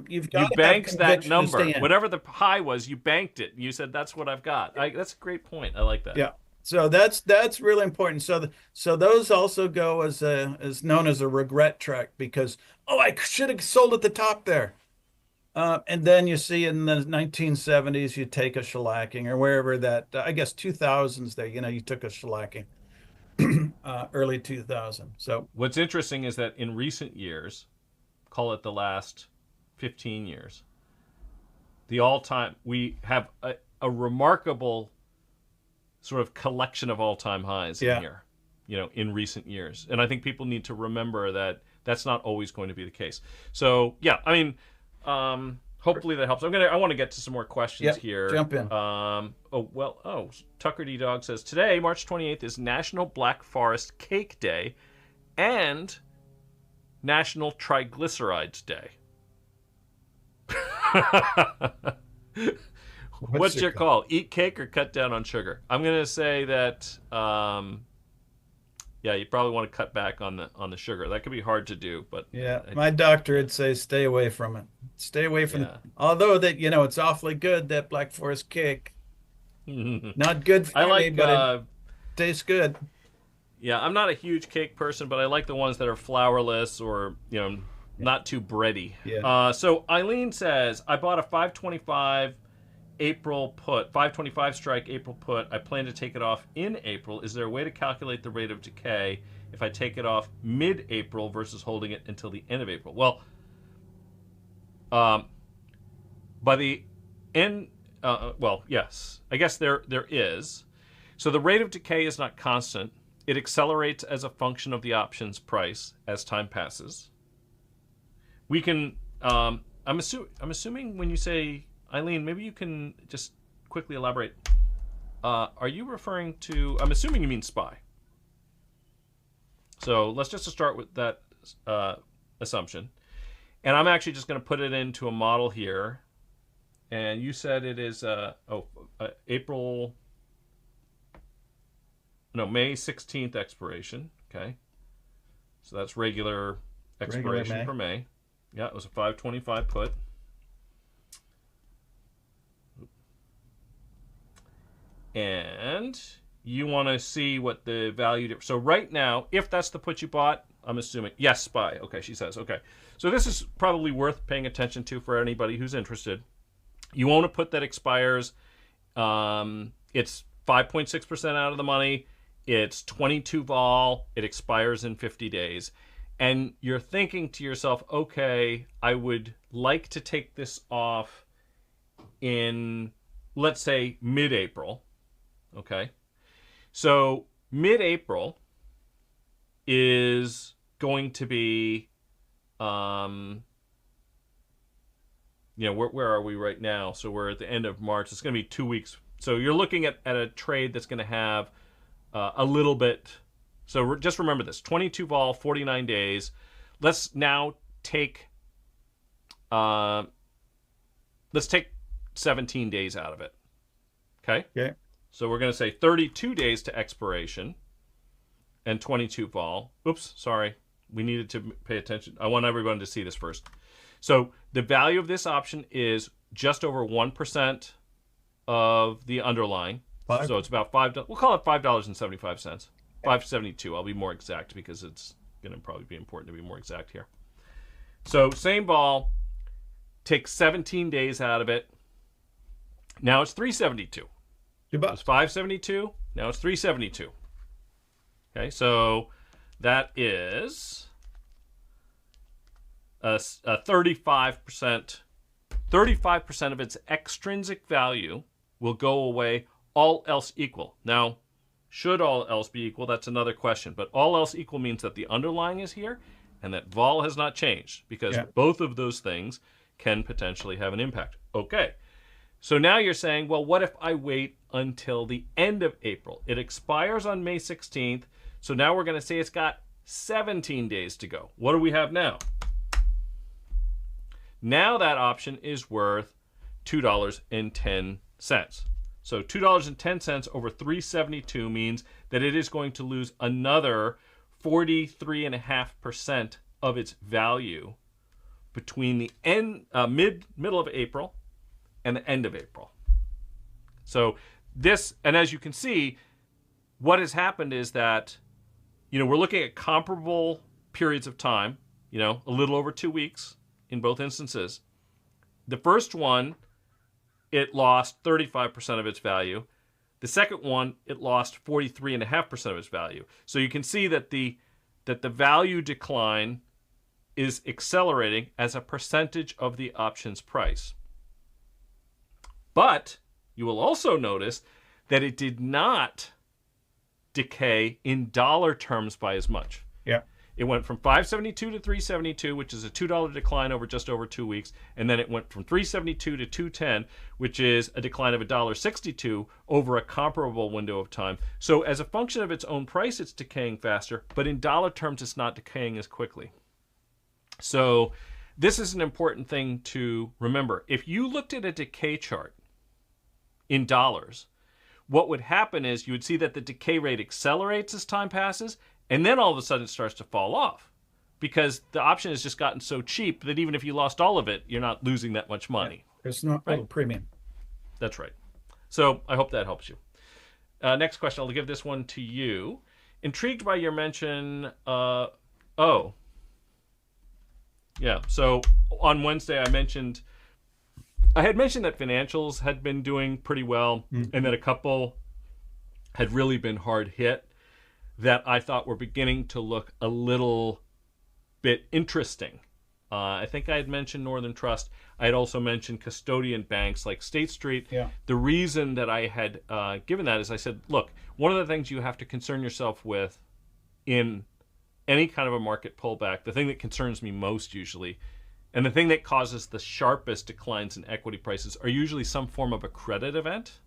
you banked that number. Whatever the high was, you banked it. You said, that's what I've got. That's a great point. I like that. Yeah. So that's really important. So those also go as known as a regret track, because I should have sold at the top there. And then you see in the 1970s, you take a shellacking, or wherever that, I guess 2000s there, you took a shellacking, early 2000. So what's interesting is that in recent years, call it the last 15 years, we have a remarkable sort of collection of all-time highs in here, in recent years. And I think people need to remember that that's not always going to be the case. So, yeah, I mean, hopefully that helps. I want to get to some more questions here. Jump in. Tucker D Dog says, today, March 28th, is National Black Forest Cake Day and National Triglycerides Day. What's your call? Eat cake or cut down on sugar? I'm going to say that, you probably want to cut back on the sugar. That could be hard to do, but my doctor would say stay away from it. Stay away from it. Although that it's awfully good, that Black Forest cake. Not good for me, but it tastes good. Yeah, I'm not a huge cake person, but I like the ones that are flourless or not too bready. Yeah. So Eileen says, I bought a 525 April put, 525 strike April put. I plan to take it off in April. Is there a way to calculate the rate of decay if I take it off mid-April versus holding it until the end of April? Well, by the end, yes, I guess there is. So the rate of decay is not constant. It accelerates as a function of the option's price as time passes. We can, I'm assuming when you say, Eileen, maybe you can just quickly elaborate. Are you referring to, I'm assuming you mean SPY. So let's just start with that assumption. And I'm actually just going to put it into a model here. And you said it is May 16th expiration. Okay. So that's regular expiration for May. Yeah, it was a 525 put. And you want to see what the value... So right now, if that's the put you bought, I'm assuming... Yes, SPY. Okay, she says. Okay. So this is probably worth paying attention to for anybody who's interested. You own a put that expires. It's 5.6% out of the money. It's 22 vol. It expires in 50 days. And you're thinking to yourself, okay, I would like to take this off in, let's say, mid-April. Okay. So mid-April is going to be, where are we right now? So we're at the end of March. It's going to be 2 weeks. So you're looking at a trade that's going to have a little bit. So just remember this: 22 vol, 49 days. Let's now take, let's take 17 days out of it. Okay. Okay. So we're going to say 32 days to expiration and 22 vol. Oops, sorry. We needed to pay attention. I want everyone to see this first. So the value of this option is just over 1% of the underlying. So it's about $5. We'll call it $5.75. $5.72. I'll be more exact because it's going to probably be important to be more exact here. So same vol. Take 17 days out of it. Now it's $3.72. It was $5.72. Now it's $3.72. Okay, so that is a 35%. 35% of its extrinsic value will go away, all else equal. Now, should all else be equal? That's another question. But all else equal means that the underlying is here and that vol has not changed, because both of those things can potentially have an impact. Okay. So now you're saying, well, what if I wait until the end of April? It expires on May 16th. So now we're going to say it's got 17 days to go. What do we have now? Now that option is worth $2.10. So $2.10 over $3.72 means that it is going to lose another 43.5% of its value between the middle of April and the end of April. So this, and as you can see, what has happened is that, we're looking at comparable periods of time, a little over 2 weeks in both instances. The first one, it lost 35% of its value. The second one, it lost 43.5% of its value. So you can see that the value decline is accelerating as a percentage of the option's price. But you will also notice that it did not decay in dollar terms by as much. Yeah. It went from $5.72 to $3.72, which is a $2 decline over just over 2 weeks. And then it went from $3.72 to $2.10, which is a decline of $1.62 over a comparable window of time. So as a function of its own price, it's decaying faster, but in dollar terms, it's not decaying as quickly. So this is an important thing to remember. If you looked at a decay chart in dollars, what would happen is you would see that the decay rate accelerates as time passes, and then all of a sudden it starts to fall off because the option has just gotten so cheap that even if you lost all of it, you're not losing that much money. It's not a premium. That's right. So I hope that helps you. Next question. I'll give this one to you. Intrigued by your mention. So on Wednesday I had mentioned that financials had been doing pretty well, and that a couple had really been hard hit that I thought were beginning to look a little bit interesting. I think I had mentioned Northern Trust. I had also mentioned custodian banks like State Street. Yeah. The reason that I had given that is I said, look, one of the things you have to concern yourself with in any kind of a market pullback, the thing that concerns me most usually, and the thing that causes the sharpest declines in equity prices, are usually some form of a credit event.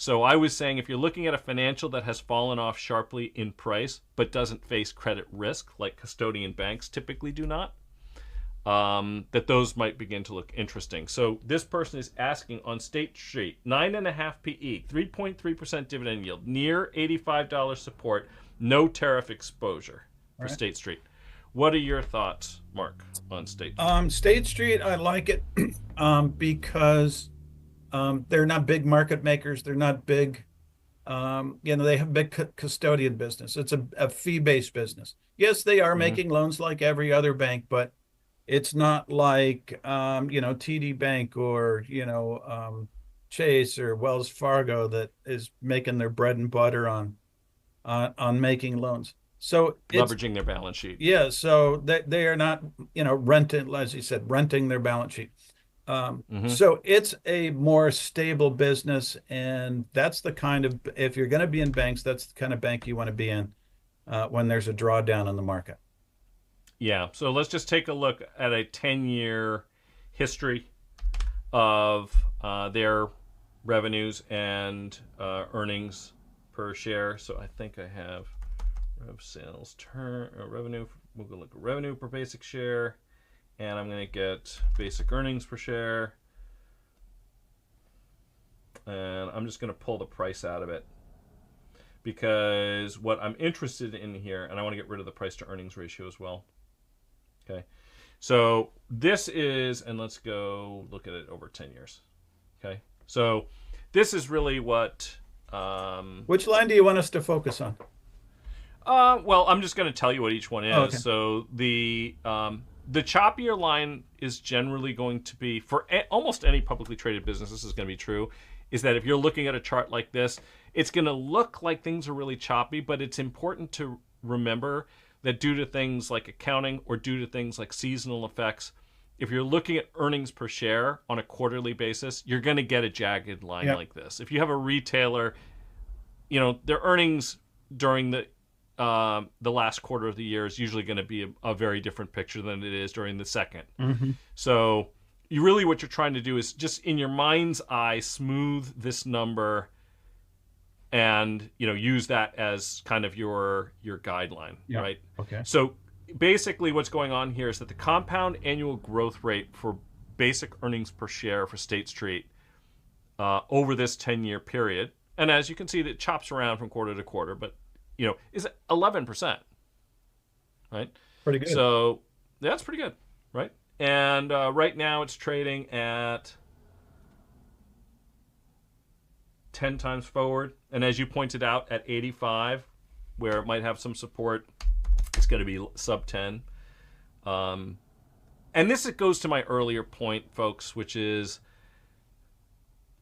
So I was saying if you're looking at a financial that has fallen off sharply in price but doesn't face credit risk like custodian banks typically do not, that those might begin to look interesting. So this person is asking on State Street, 9.5 PE, 3.3% dividend yield, near $85 support, no tariff exposure for State Street. What are your thoughts, Mark, on State Street? State Street, I like it because they're not big market makers. They're not big, they have big custodian business. It's a fee-based business. Yes, they are making loans like every other bank, but it's not like, TD Bank or, Chase or Wells Fargo that is making their bread and butter on making loans. So leveraging their balance sheet. Yeah, so they are not, renting, as you said, renting their balance sheet. So it's a more stable business, and that's the kind of, if you're going to be in banks, that's the kind of bank you want to be in when there's a drawdown in the market. Yeah, so let's just take a look at a 10-year history of their revenues and earnings per share. So I think I have sales revenue. We'll go look at revenue per basic share, and I'm going to get basic earnings per share, and I'm just going to pull the price out of it because what I'm interested in here, and I want to get rid of the price to earnings ratio as well. Okay, so this is, and let's go look at it over 10 years. Okay, so this is really what. Which line do you want us to focus on? Well, I'm just going to tell you what each one is. Okay. So the choppier line is generally going to be, for almost any publicly traded business, this is going to be true, is that if you're looking at a chart like this, it's going to look like things are really choppy, but it's important to remember that due to things like accounting or due to things like seasonal effects, if you're looking at earnings per share on a quarterly basis, you're going to get a jagged line like this. If you have a retailer, their earnings during the last quarter of the year is usually going to be a very different picture than it is during the second. So what you're trying to do is just in your mind's eye smooth this number and use that as kind of your guideline, right? Okay. So basically what's going on here is that the compound annual growth rate for basic earnings per share for State Street over this 10-year period, and as you can see, that chops around from quarter to quarter, but is 11%, right? Pretty good. So that's pretty good, right? And right now it's trading at 10 times forward. And as you pointed out, at 85, where it might have some support, it's going to be sub 10. And this goes to my earlier point, folks, which is,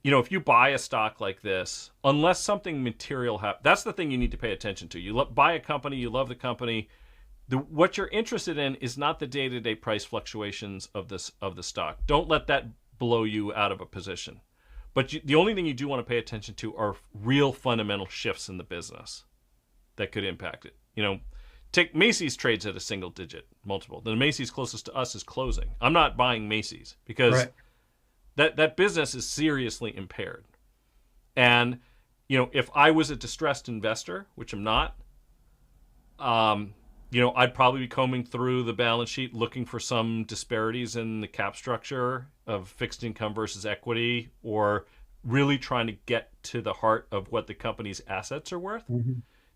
if you buy a stock like this, unless something material happens, that's the thing you need to pay attention to. You buy a company, you love the company. What you're interested in is not the day-to-day price fluctuations of the stock. Don't let that blow you out of a position. But the only thing you do want to pay attention to are real fundamental shifts in the business that could impact it. Take Macy's trades at a single-digit multiple. The Macy's closest to us is closing. I'm not buying Macy's because that business is seriously impaired. And, if I was a distressed investor, which I'm not, I'd probably be combing through the balance sheet looking for some disparities in the cap structure of fixed income versus equity, or really trying to get to the heart of what the company's assets are worth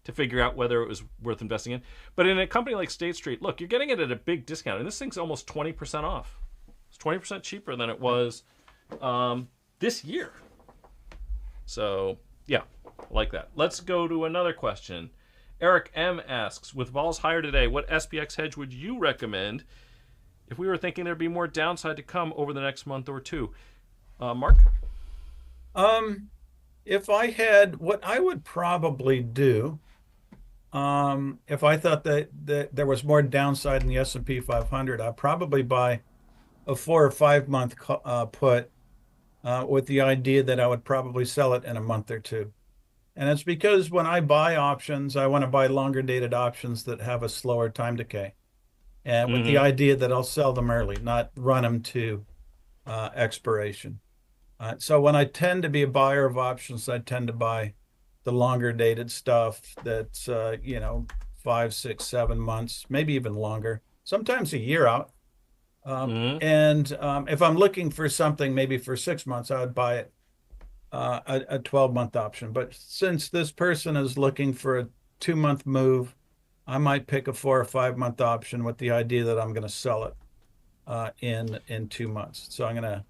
to figure out whether it was worth investing in. But in a company like State Street, look, you're getting it at a big discount, and this thing's almost 20% off. It's 20% cheaper than it was this year. So, yeah, I like that. Let's go to another question. Eric M. asks, with vols higher today, what SPX hedge would you recommend if we were thinking there'd be more downside to come over the next month or two? Mark? If I had, what I would probably do, if I thought that there was more downside in the S&P 500, I'd probably buy a 4 or 5 month put with the idea that I would probably sell it in a month or two. And it's because when I buy options, I want to buy longer dated options that have a slower time decay. And with the idea that I'll sell them early, not run them to expiration. So when I tend to be a buyer of options, I tend to buy the longer dated stuff that's, 5, 6, 7 months, maybe even longer, sometimes a year out. Hmm. And if I'm looking for something maybe for 6 months, I would buy it a 12-month option. But since this person is looking for a 2-month move, I might pick a 4 or 5 month option with the idea that I'm going to sell it in 2 months. So I'm going to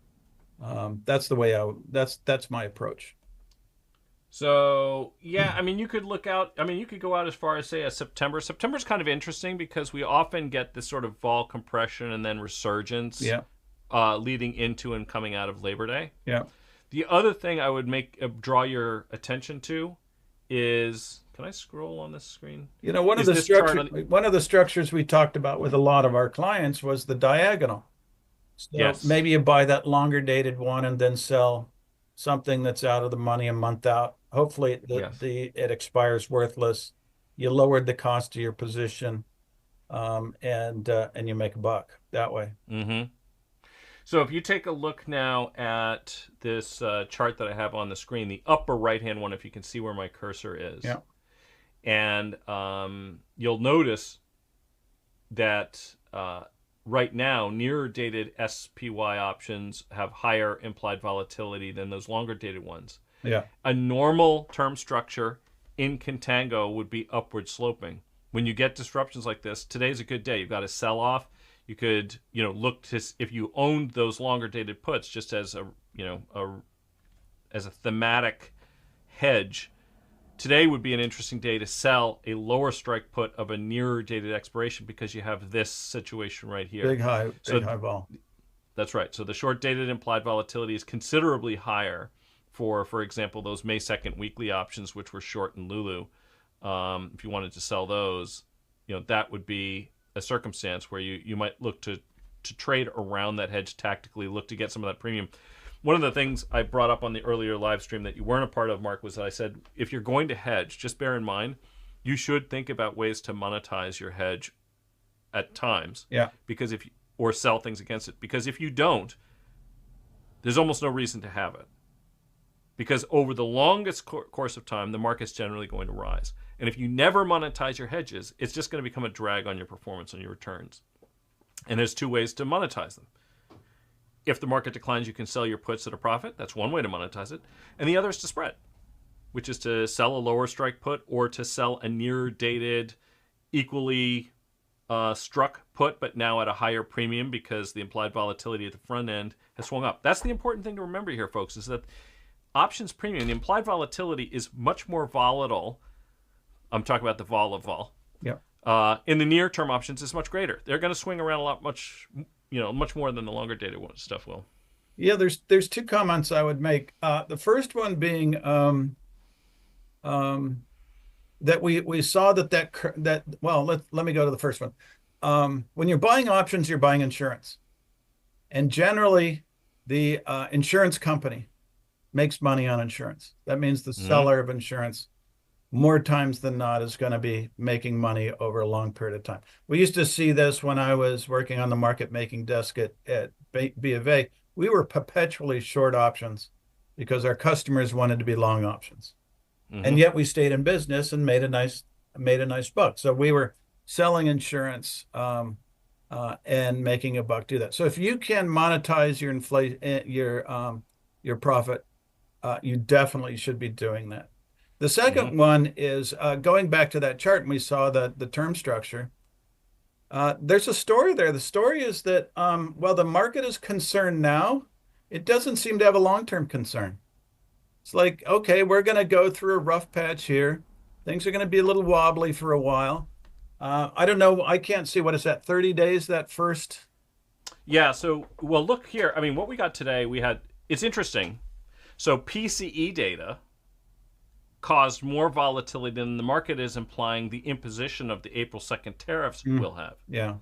that's the way that's my approach. So yeah, I mean, you could look out. I mean, you could go out as far as say a September. September's kind of interesting because we often get this sort of vol compression and then resurgence Yeah, leading into and coming out of Labor Day. yeah. The other thing I would make draw your attention to is, can I scroll on this screen? One of Is the this chart structure on? one of the structures we talked about with a lot of our clients was the diagonal. So Yes, maybe you buy that longer dated one and then sell something that's out of the money a month out. Hopefully yes. it expires worthless. You lowered the cost of your position, and you make a buck that way. Mm-hmm. So if you take a look now at this chart that I have on the screen, the upper right-hand one, if you can see where my cursor is, Yeah. and you'll notice that right now, nearer dated SPY options have higher implied volatility than those longer dated ones. Yeah. A normal term structure in contango would be upward sloping. When you get disruptions like this, today's a good day. You've got a sell off. You could, look to, if you owned those longer dated puts just as as a thematic hedge. Today would be an interesting day to sell a lower strike put of a nearer dated expiration because you have this situation right here. Big high vol. That's right. So the short dated implied volatility is considerably higher for example, those May 2nd weekly options, which were short in LULU. If you wanted to sell those, that would be a circumstance where you might look to trade around that hedge tactically, look to get some of that premium. One of the things I brought up on the earlier live stream that you weren't a part of, Mark, was that I said, if you're going to hedge, just bear in mind, you should think about ways to monetize your hedge at times. Yeah. Because or sell things against it. Because if you don't, there's almost no reason to have it. Because over the longest course of time, the market's generally going to rise. And if you never monetize your hedges, it's just going to become a drag on your performance and your returns. And there's two ways to monetize them. If the market declines, you can sell your puts at a profit. That's one way to monetize it. And the other is to spread, which is to sell a lower strike put or to sell a near dated, equally struck put, but now at a higher premium because the implied volatility at the front end has swung up. That's the important thing to remember here, folks, is that options premium, the implied volatility is much more volatile. I'm talking about the vol of vol. Yeah. In the near term options is much greater. They're going to swing around much more than the longer dated stuff will. Yeah, there's two comments I would make. The first one being that we saw that well, let me go to the first one. When you're buying options, you're buying insurance, and generally the insurance company makes money on insurance. That means the seller of insurance more times than not is going to be making money over a long period of time. We used to see this when I was working on the market making desk at B of A. We were perpetually short options because our customers wanted to be long options. And yet we stayed in business and made a nice buck. So we were selling insurance and making a buck do that. So if you can monetize your profit, you definitely should be doing that. The second one is going back to that chart, and we saw the term structure. There's a story there. The story is that while the market is concerned now, it doesn't seem to have a long-term concern. It's like, okay, we're going to go through a rough patch here. Things are going to be a little wobbly for a while. I don't know. I can't see, what is that, 30 days, that first? Yeah, so, well, look here. I mean, what we got today, it's interesting. So PCE data caused more volatility than the market is implying the imposition of the April 2nd tariffs will have. Yeah.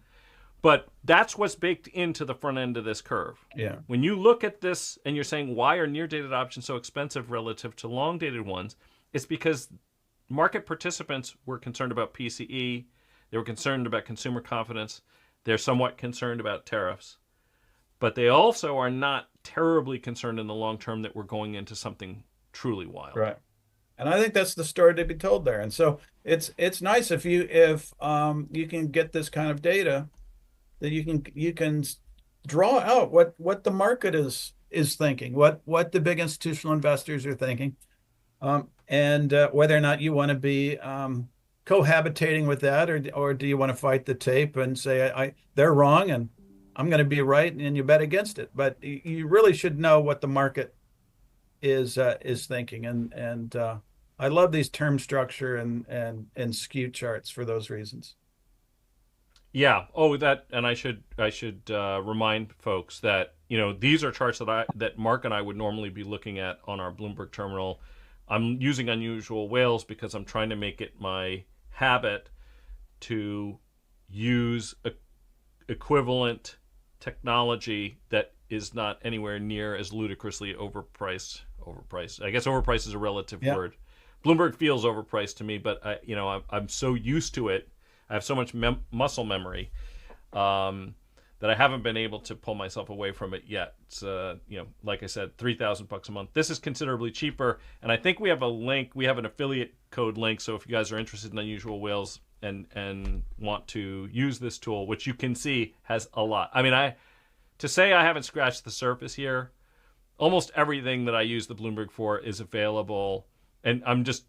But that's what's baked into the front end of this curve. Yeah. When you look at this and you're saying, why are near-dated options so expensive relative to long-dated ones? It's because market participants were concerned about PCE. They were concerned about consumer confidence. They're somewhat concerned about tariffs. but they also are not terribly concerned in the long term that we're going into something truly wild. Right. And I think that's the story to be told there. And so it's nice if you can get this kind of data, that you can draw out what the market is thinking, what the big institutional investors are thinking, and whether or not you want to be cohabitating with that, or do you want to fight the tape and say they're wrong and I'm going to be right, and you bet against it. But you really should know what the market is thinking, and I love these term structure and skew charts for those reasons. Yeah. Oh, and I should remind folks that these are charts that Mark and I would normally be looking at on our Bloomberg terminal. I'm using unusual whales because I'm trying to make it my habit to use equivalent technology that is not anywhere near as ludicrously overpriced. I guess overpriced is a relative word. Bloomberg feels overpriced to me, but I'm so used to it. I have so much muscle memory that I haven't been able to pull myself away from it yet. It's like I said, $3,000 a month. This is considerably cheaper, and I think we have a link. We have an affiliate code link, so if you guys are interested in unusual whales and want to use this tool, which you can see has a lot. I mean, to say I haven't scratched the surface here, almost everything that I use the Bloomberg for is available, and I'm just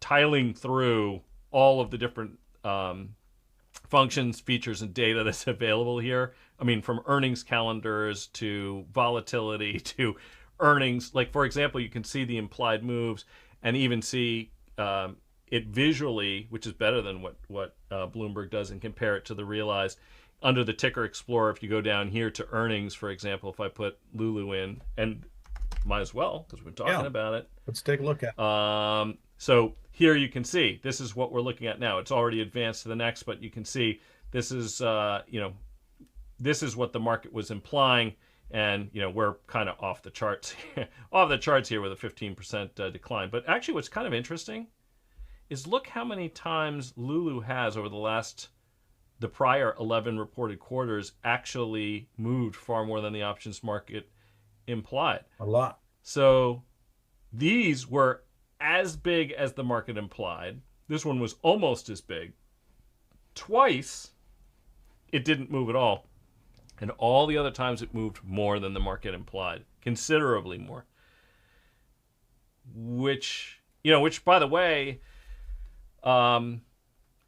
tiling through all of the different functions, features, and data that's available here. I mean, from earnings calendars to volatility to earnings. Like, for example, you can see the implied moves and even see it visually, which is better than what Bloomberg does, and compare it to the realized. Under the ticker explorer, if you go down here to earnings, for example, if I put LULU in, and might as well because we've been talking about it. Let's take a look at it. So here you can see this is what we're looking at now. It's already advanced to the next, but you can see this is this is what the market was implying, and we're kind of off the charts here with a 15% decline. But actually, what's kind of interesting is look how many times LULU has over the prior 11 reported quarters actually moved far more than the options market implied. A lot. So these were as big as the market implied. This one was almost as big. Twice, it didn't move at all. And all the other times it moved more than the market implied, considerably more. Which by the way,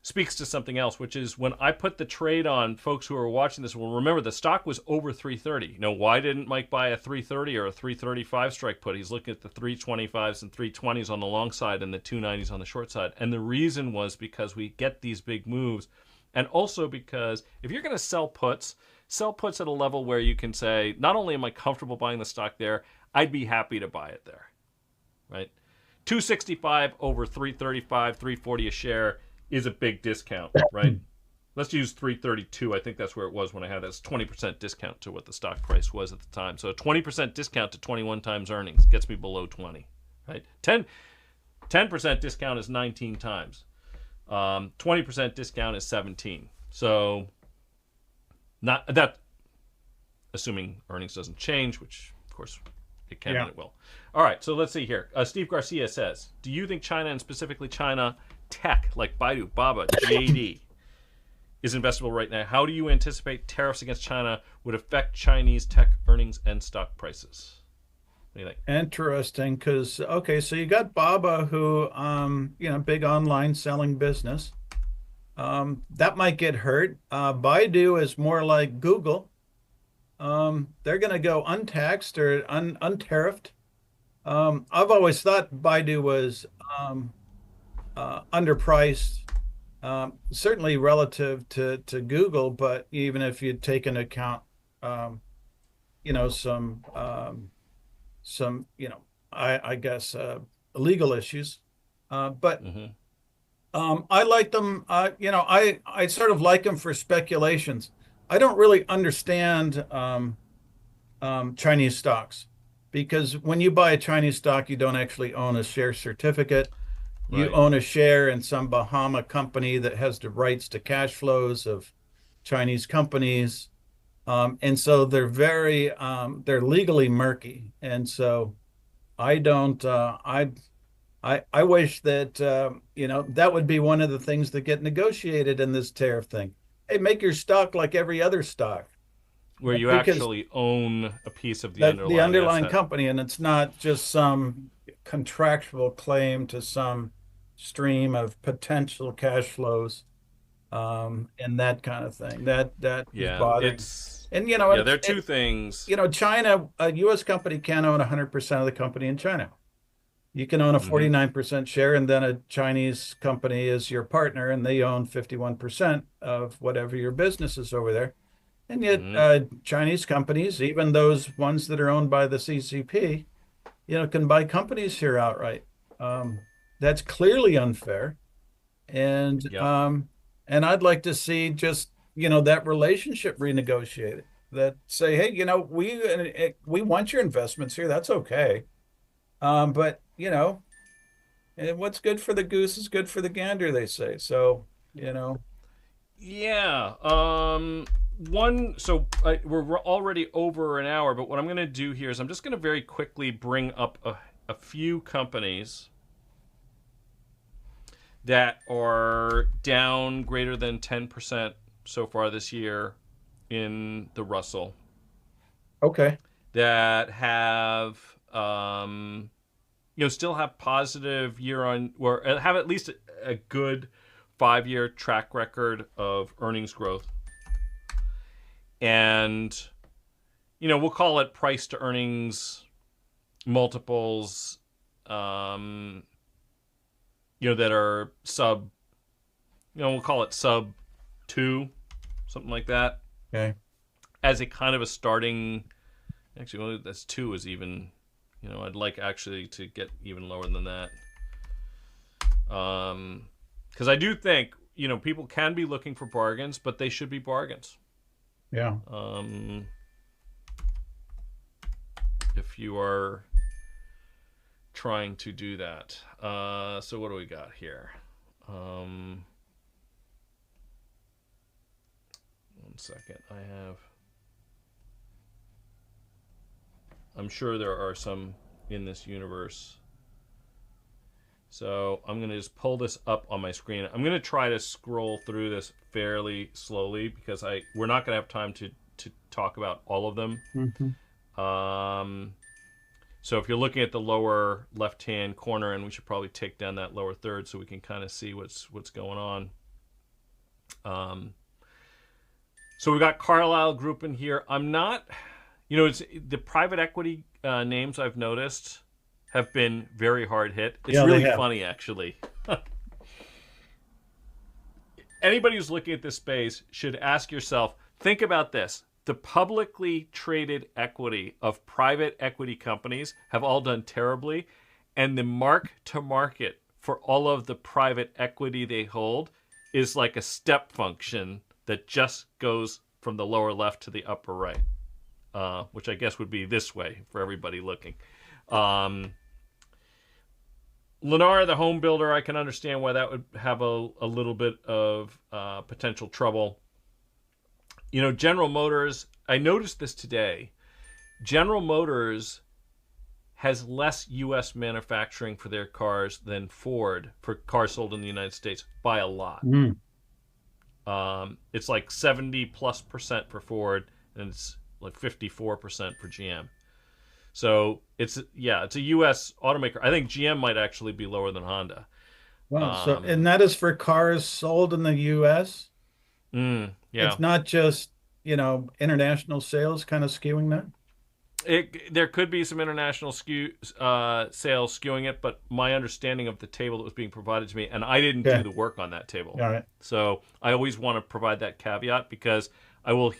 speaks to something else, which is when I put the trade on, folks who are watching this will remember the stock was over 330. Why didn't Mike buy a 330 or a 335 strike put? He's looking at the 325s and 320s on the long side and the 290s on the short side. And the reason was because we get these big moves, and also because if you're going to sell puts at a level where you can say, not only am I comfortable buying the stock there, I'd be happy to buy it there, right? 265 over 335, 340 a share is a big discount, right? Let's use 332. I think that's where it was when I had this 20% discount to what the stock price was at the time. So a 20% discount to 21 times earnings gets me below 20, right? 10% discount is 19 times. 20% discount is 17. So not that, assuming earnings doesn't change, which of course it can and it will. All right, so let's see here. Steve Garcia says, do you think China, and specifically China tech like BIDU, Baba, JD is investable right now? How do you anticipate tariffs against China would affect Chinese tech earnings and stock prices? What do you think? Interesting, because so you got Baba, who big online selling business. That might get hurt. BIDU is more like Google. They're going to go untaxed or untariffed. I've always thought BIDU was underpriced, certainly relative to Google, but even if you take into account, some I guess legal issues, but I like them. I sort of like them for speculations. I don't really understand Chinese stocks, because when you buy a Chinese stock, you don't actually own a share certificate. You own a share in some Bahama company that has the rights to cash flows of Chinese companies. And so they're legally murky. And so I don't, I wish that, that would be one of the things that get negotiated in this tariff thing. Hey, make your stock like every other stock, where you because actually own a piece of the the underlying underlying asset. company, and it's not just some contractual claim to some stream of potential cash flows, and that kind of thing. That is Yeah, bothering. it's And yeah. There are two things. China, a U.S. company can't own 100% of the company in China. You can own a Hmm. 49% share, and then a Chinese company is your partner, and they own 51% of whatever your business is over there. And yet, Hmm. Chinese companies, even those ones that are owned by the CCP, can buy companies here outright. That's clearly unfair, and Yep. um, and I'd like to see just that relationship renegotiated. That say, hey, we want your investments here. That's okay. But what's good for the goose is good for the gander, they say. So, you know, Yeah. We're already over an hour, but what I'm going to do here is I'm just going to very quickly bring up a few companies that are down greater than 10% so far this year in the Russell, okay. that have still have positive year on, or have at least a good 5-year track record of earnings growth. And we'll call it price to earnings multiples, that are sub, we'll call it sub 2, something like that, Okay. as a kind of a starting. Actually, well, that's 2 is even, I'd like actually to get even lower than that. Because I do think, people can be looking for bargains, but they should be bargains. Yeah. If you are trying to do that. So what do we got here? One second. I'm sure there are some in this universe. So I'm going to just pull this up on my screen. I'm going to try to scroll through this fairly slowly because we're not going to have time to talk about all of them. Mm-hmm. So if you're looking at the lower left-hand corner, and we should probably take down that lower third so we can kind of see what's going on. So we've got Carlyle Group in here. I'm not, it's the private equity names I've noticed have been very hard hit. It's really funny, actually. Anybody who's looking at this space should ask yourself, think about this. The publicly traded equity of private equity companies have all done terribly, and the mark to market for all of the private equity they hold is like a step function that just goes from the lower left to the upper right, which I guess would be this way for everybody looking. Lennar, the home builder, I can understand why that would have a little bit of potential trouble. General Motors, I noticed this today. General Motors has less U.S. manufacturing for their cars than Ford for cars sold in the United States by a lot. Mm. It's like 70+% for Ford, and it's like 54% for GM. So it's a U.S. automaker. I think GM might actually be lower than Honda. Wow. And that is for cars sold in the U.S.? Yeah. It's not just, international sales kind of skewing that? There could be some international sales skewing it, but my understanding of the table that was being provided to me, and I didn't do the work on that table. All right. So I always want to provide that caveat because I will,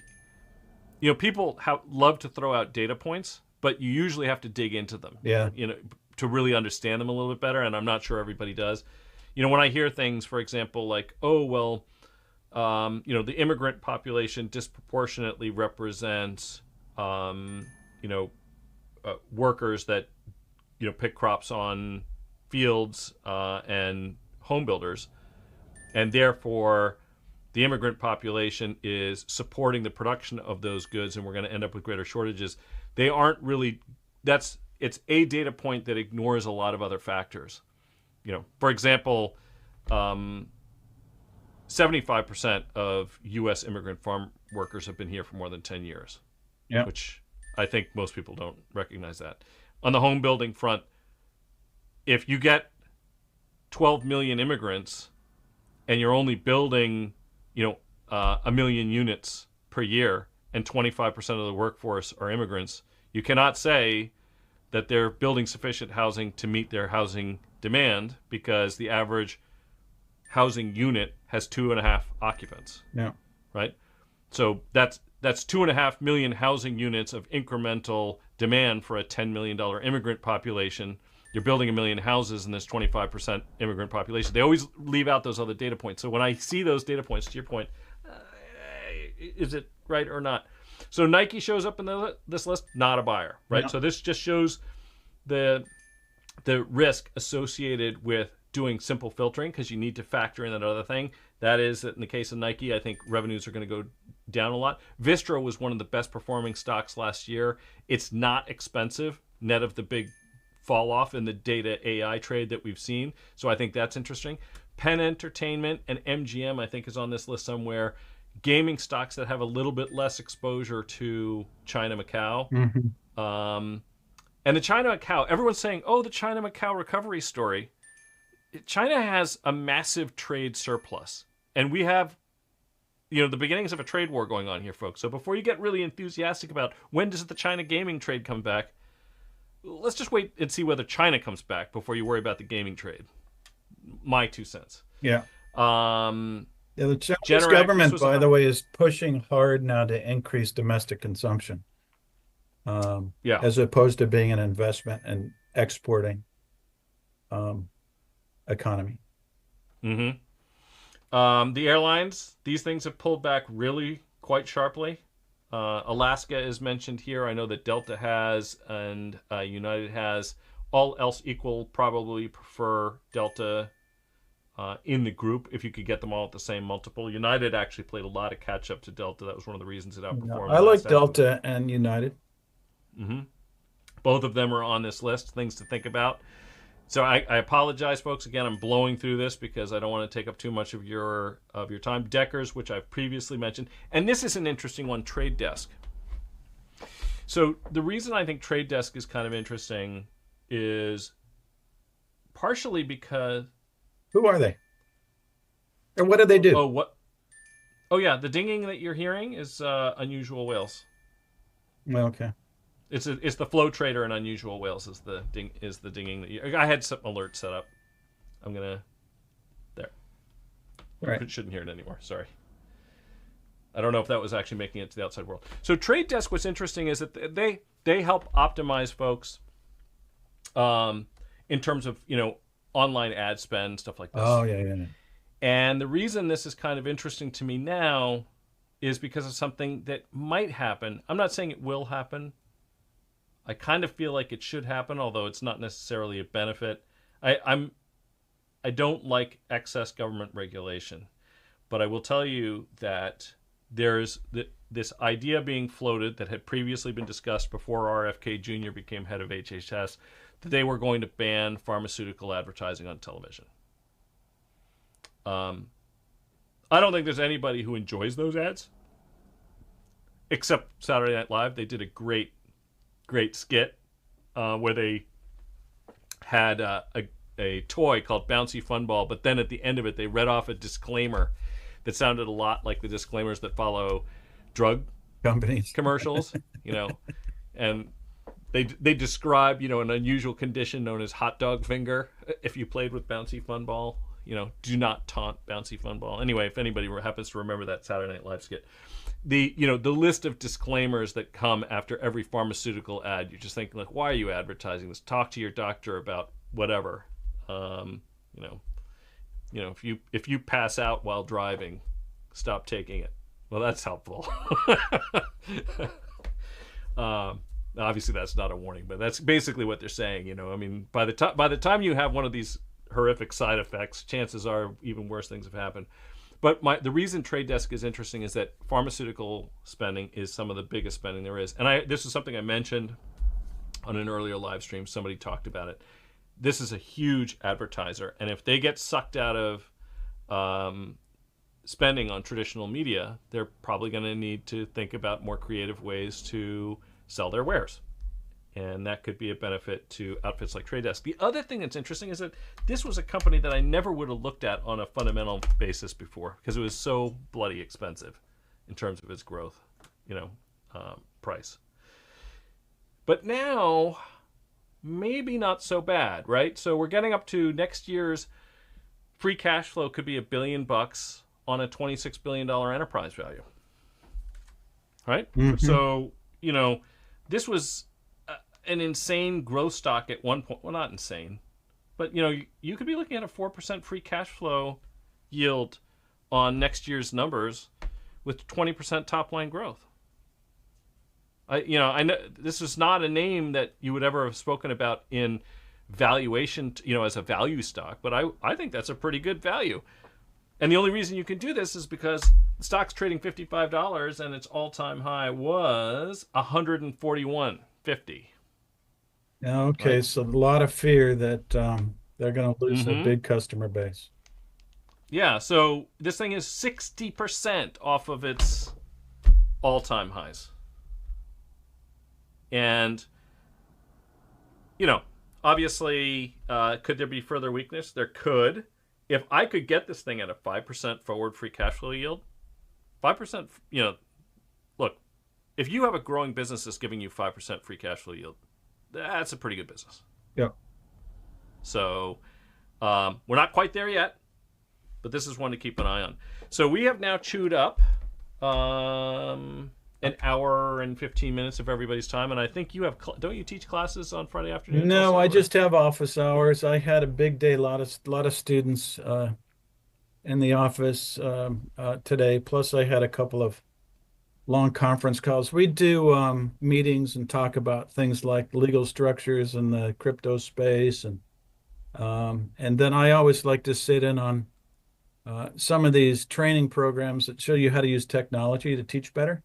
people love to throw out data points, but you usually have to dig into them, to really understand them a little bit better. And I'm not sure everybody does. When I hear things, for example, like, oh, well, the immigrant population disproportionately represents, workers that, pick crops on fields and home builders. And therefore, the immigrant population is supporting the production of those goods, and we're going to end up with greater shortages. They aren't really. It's a data point that ignores a lot of other factors. For example, 75% of U.S. immigrant farm workers have been here for more than 10 years, which I think most people don't recognize that. On the home building front, if you get 12 million immigrants and you're only building, 1 million units per year, and 25% of the workforce are immigrants, you cannot say that they're building sufficient housing to meet their housing demand, because the average housing unit has 2.5 occupants. Yeah. Right? So that's 2.5 million housing units of incremental demand for a $10 million immigrant population. You're building 1 million houses in this 25% immigrant population. They always leave out those other data points. So when I see those data points, to your point, is it right or not? So Nike shows up in this list, not a buyer, right? Yeah. So this just shows the risk associated with doing simple filtering, because you need to factor in that other thing. That is that in the case of Nike, I think revenues are going to go down a lot. Vistra was one of the best performing stocks last year. It's not expensive, net of the big fall off in the data AI trade that we've seen. So I think that's interesting. Penn Entertainment and MGM, I think, is on this list somewhere. Gaming stocks that have a little bit less exposure to China, Macau. Mm-hmm. And the China, Macau, everyone's saying, oh, the China, Macau recovery story. China has a massive trade surplus. And we have, the beginnings of a trade war going on here, folks. So before you get really enthusiastic about when does the China gaming trade come back, let's just wait and see whether China comes back before you worry about the gaming trade. My 2 cents. Yeah. The Chinese government, by the way, is pushing hard now to increase domestic consumption. As opposed to being an investment and exporting economy. Mm-hmm. The airlines, these things have pulled back really quite sharply. Alaska is mentioned here. I know that Delta has and United has. All else equal, probably prefer Delta in the group if you could get them all at the same multiple. United actually played a lot of catch up to Delta. That was one of the reasons it outperformed. I like Delta and United. Mm-hmm. Both of them are on this list, things to think about. So I apologize, folks. Again, I'm blowing through this because I don't want to take up too much of your time. Deckers, which I've previously mentioned. And this is an interesting one, Trade Desk. So the reason I think Trade Desk is kind of interesting is partially because... Who are they? And what do they do? Oh, yeah. The dinging that you're hearing is Unusual Whales. Well, okay. It's the Flow Trader and Unusual Whales is the dinging that I had some alerts set up. I'm gonna there. Right. I shouldn't hear it anymore. Sorry. I don't know if that was actually making it to the outside world. So Trade Desk, what's interesting is that they help optimize folks in terms of online ad spend, stuff like this. Oh yeah. And the reason this is kind of interesting to me now is because of something that might happen. I'm not saying it will happen. I kind of feel like it should happen, although it's not necessarily a benefit. I don't like excess government regulation, but I will tell you that there's this idea being floated that had previously been discussed before RFK Jr. became head of HHS, that they were going to ban pharmaceutical advertising on television. I don't think there's anybody who enjoys those ads, except Saturday Night Live. They did a great skit where they had a toy called Bouncy Fun Ball, but then at the end of it, they read off a disclaimer that sounded a lot like the disclaimers that follow drug companies commercials, and they describe, an unusual condition known as hot dog finger. If you played with Bouncy Fun Ball, do not taunt Bouncy Fun Ball. Anyway, if anybody happens to remember that Saturday Night Live skit, the list of disclaimers that come after every pharmaceutical ad, you're just thinking like, why are you advertising this? Talk to your doctor about whatever. If you pass out while driving, stop taking it. Well, that's helpful. Obviously, that's not a warning, but that's basically what they're saying. By the time you have one of these horrific side effects, chances are even worse things have happened. But the reason Trade Desk is interesting is that pharmaceutical spending is some of the biggest spending there is. And this is something I mentioned on an earlier live stream. Somebody talked about it. This is a huge advertiser. And if they get sucked out of spending on traditional media, they're probably going to need to think about more creative ways to sell their wares. And that could be a benefit to outfits like Trade Desk. The other thing that's interesting is that this was a company that I never would have looked at on a fundamental basis before because it was so bloody expensive in terms of its growth, price. But now, maybe not so bad, right? So we're getting up to next year's free cash flow could be $1 billion on a $26 billion enterprise value, right? Mm-hmm. So, this was an insane growth stock at one point. Well, not insane, but you could be looking at a 4% free cash flow yield on next year's numbers with 20% top line growth. I know this is not a name that you would ever have spoken about in valuation, as a value stock, but I think that's a pretty good value. And the only reason you can do this is because the stock's trading $55 and its all-time high was $141.50. Okay, right? So a lot of fear that they're going to lose a big customer base. Yeah, so this thing is 60% off of its all-time highs. And, obviously, could there be further weakness? There could. If I could get this thing at a 5% forward free cash flow yield, 5%, look, if you have a growing business that's giving you 5% free cash flow yield, that's a pretty good business. Yeah. So we're not quite there yet, but this is one to keep an eye on. So we have now chewed up an hour and 15 minutes of everybody's time, and I think you have don't you teach classes on Friday afternoons? No, I just have office hours. I had a big day, a lot of students in the office today. Plus, I had a couple of long conference calls. We do meetings and talk about things like legal structures in the crypto space, and then I always like to sit in on some of these training programs that show you how to use technology to teach better,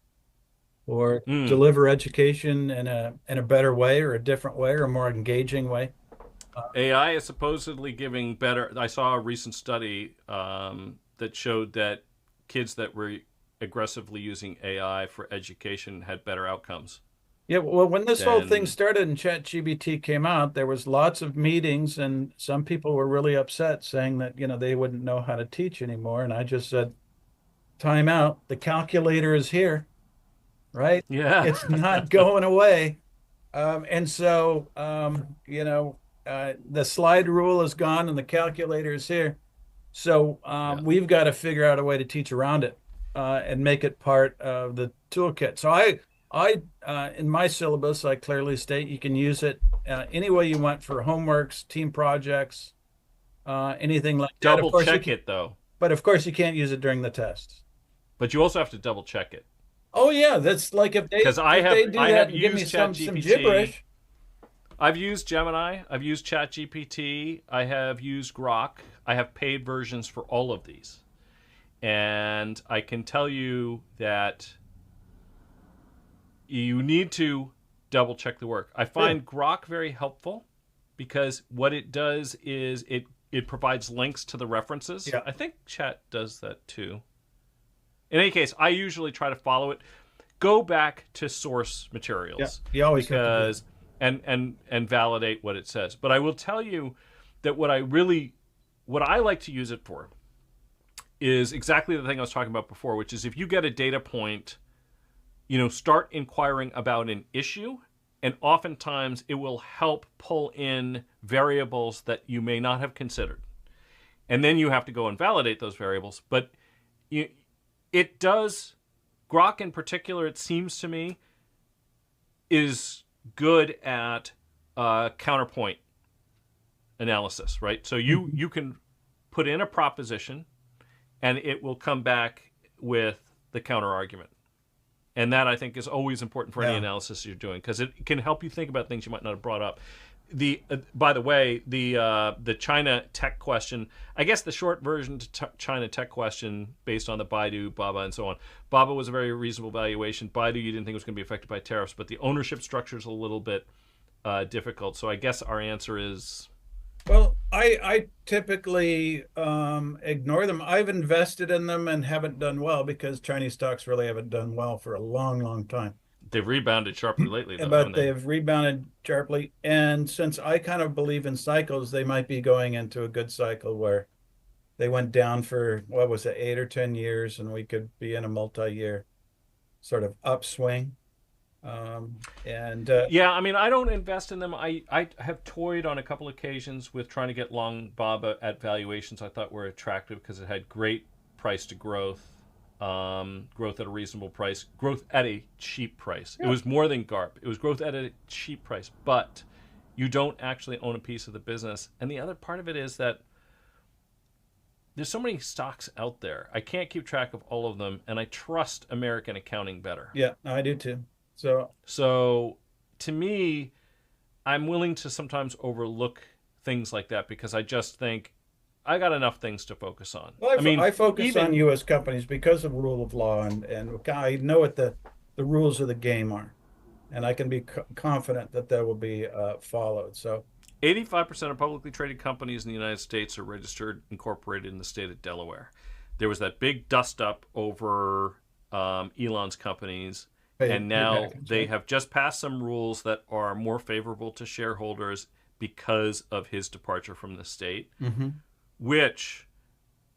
or deliver education in a better way, or a different way, or a more engaging way. AI is supposedly giving better. I saw a recent study that showed that kids that were aggressively using AI for education had better outcomes. Yeah, well, when this whole thing started and ChatGPT came out, there was lots of meetings, and some people were really upset, saying that they wouldn't know how to teach anymore. And I just said, time out. The calculator is here. Right? Yeah. It's not going away. And so, the slide rule is gone and the calculator is here. So we've got to figure out a way to teach around it and make it part of the toolkit. So I in my syllabus, I clearly state you can use it any way you want for homeworks, team projects, anything like that. Double check it, though. But of course, you can't use it during the tests. But you also have to double check it. Oh yeah, that's like if they do that, give me some gibberish. I've used Gemini, I've used ChatGPT, I have used Grok. I have paid versions for all of these. And I can tell you that you need to double check the work. I find Grok very helpful because what it does is it provides links to the references. Yeah. I think Chat does that too. In any case, I usually try to follow it. Go back to source materials. Yeah, you always because and validate what it says. But I will tell you that what I like to use it for is exactly the thing I was talking about before, which is if you get a data point, start inquiring about an issue, and oftentimes it will help pull in variables that you may not have considered. And then you have to go and validate those variables. But it does, Grok in particular, it seems to me, is good at counterpoint analysis, right? So you can put in a proposition and it will come back with the counter argument. And that, I think, is always important for any analysis you're doing, because it can help you think about things you might not have brought up. By the way, the China tech question, I guess the short version to China tech question based on the BIDU, BABA, and so on. BABA was a very reasonable valuation. BIDU you didn't think was going to be affected by tariffs, but the ownership structure is a little bit difficult. So I guess our answer is... Well, I typically ignore them. I've invested in them and haven't done well because Chinese stocks really haven't done well for a long, long time. They've rebounded sharply lately, though, but they've rebounded sharply. And since I kind of believe in cycles, they might be going into a good cycle where they went down for, what was it, 8 or 10 years, and we could be in a multi-year sort of upswing. Yeah, I mean, I don't invest in them. I have toyed on a couple occasions with trying to get long BABA at valuations I thought were attractive because it had great price to growth. Growth at a reasonable price, growth at a cheap price. Yeah. It was more than GARP. It was growth at a cheap price, but you don't actually own a piece of the business. And the other part of it is that there's so many stocks out there. I can't keep track of all of them, and I trust American accounting better. Yeah, I do too. So to me, I'm willing to sometimes overlook things like that because I just think I got enough things to focus on. Well, I focus on U.S. companies because of rule of law, and I know what the rules of the game are, and I can be confident that they will be followed. So, 85% of publicly traded companies in the United States are registered, incorporated in the state of Delaware. There was that big dust up over Elon's companies, and now they have just passed some rules that are more favorable to shareholders because of his departure from the state. Mm-hmm. Which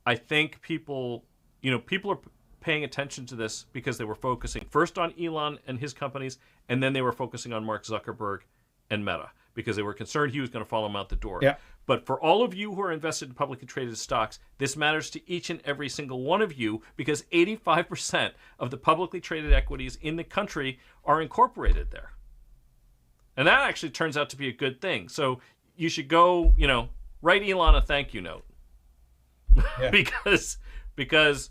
I think people are paying attention to this because they were focusing first on Elon and his companies, and then they were focusing on Mark Zuckerberg and Meta because they were concerned he was going to follow them out the door. Yeah. But for all of you who are invested in publicly traded stocks, this matters to each and every single one of you because 85% of the publicly traded equities in the country are incorporated there. And that actually turns out to be a good thing. So you should go, write Elon a thank you note. Yeah. because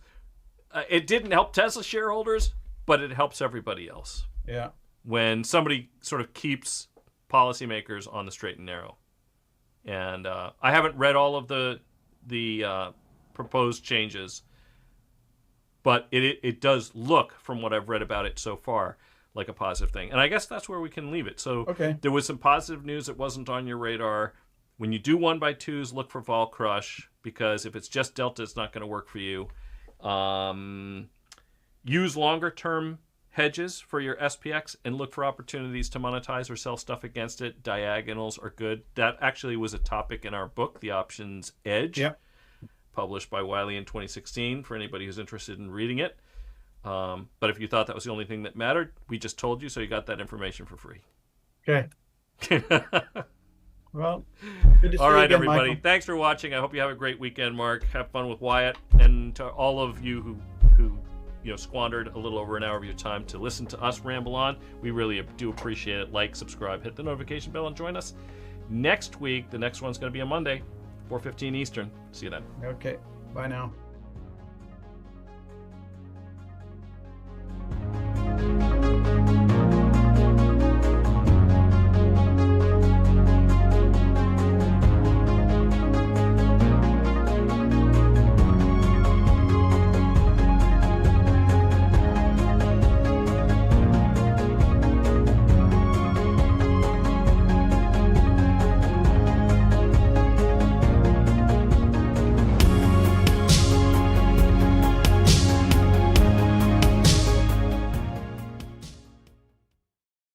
it didn't help Tesla shareholders, but it helps everybody else. Yeah. When somebody sort of keeps policymakers on the straight and narrow. And I haven't read all of the proposed changes, but it does look, from what I've read about it so far, like a positive thing. And I guess that's where we can leave it. So There was some positive news that wasn't on your radar. When you do 1x2s, look for vol crush, because if it's just delta, it's not going to work for you. Use longer-term hedges for your SPX and look for opportunities to monetize or sell stuff against it. Diagonals are good. That actually was a topic in our book, The Options Edge, published by Wiley in 2016, for anybody who's interested in reading it. But if you thought that was the only thing that mattered, we just told you, so you got that information for free. Okay. Well, good to see all right, you again, everybody. Michael. Thanks for watching. I hope you have a great weekend, Mark. Have fun with Wyatt, and to all of you who squandered a little over an hour of your time to listen to us ramble on, we really do appreciate it. Like, subscribe, hit the notification bell, and join us next week. The next one's going to be on Monday, 4:15 Eastern. See you then. Okay. Bye now.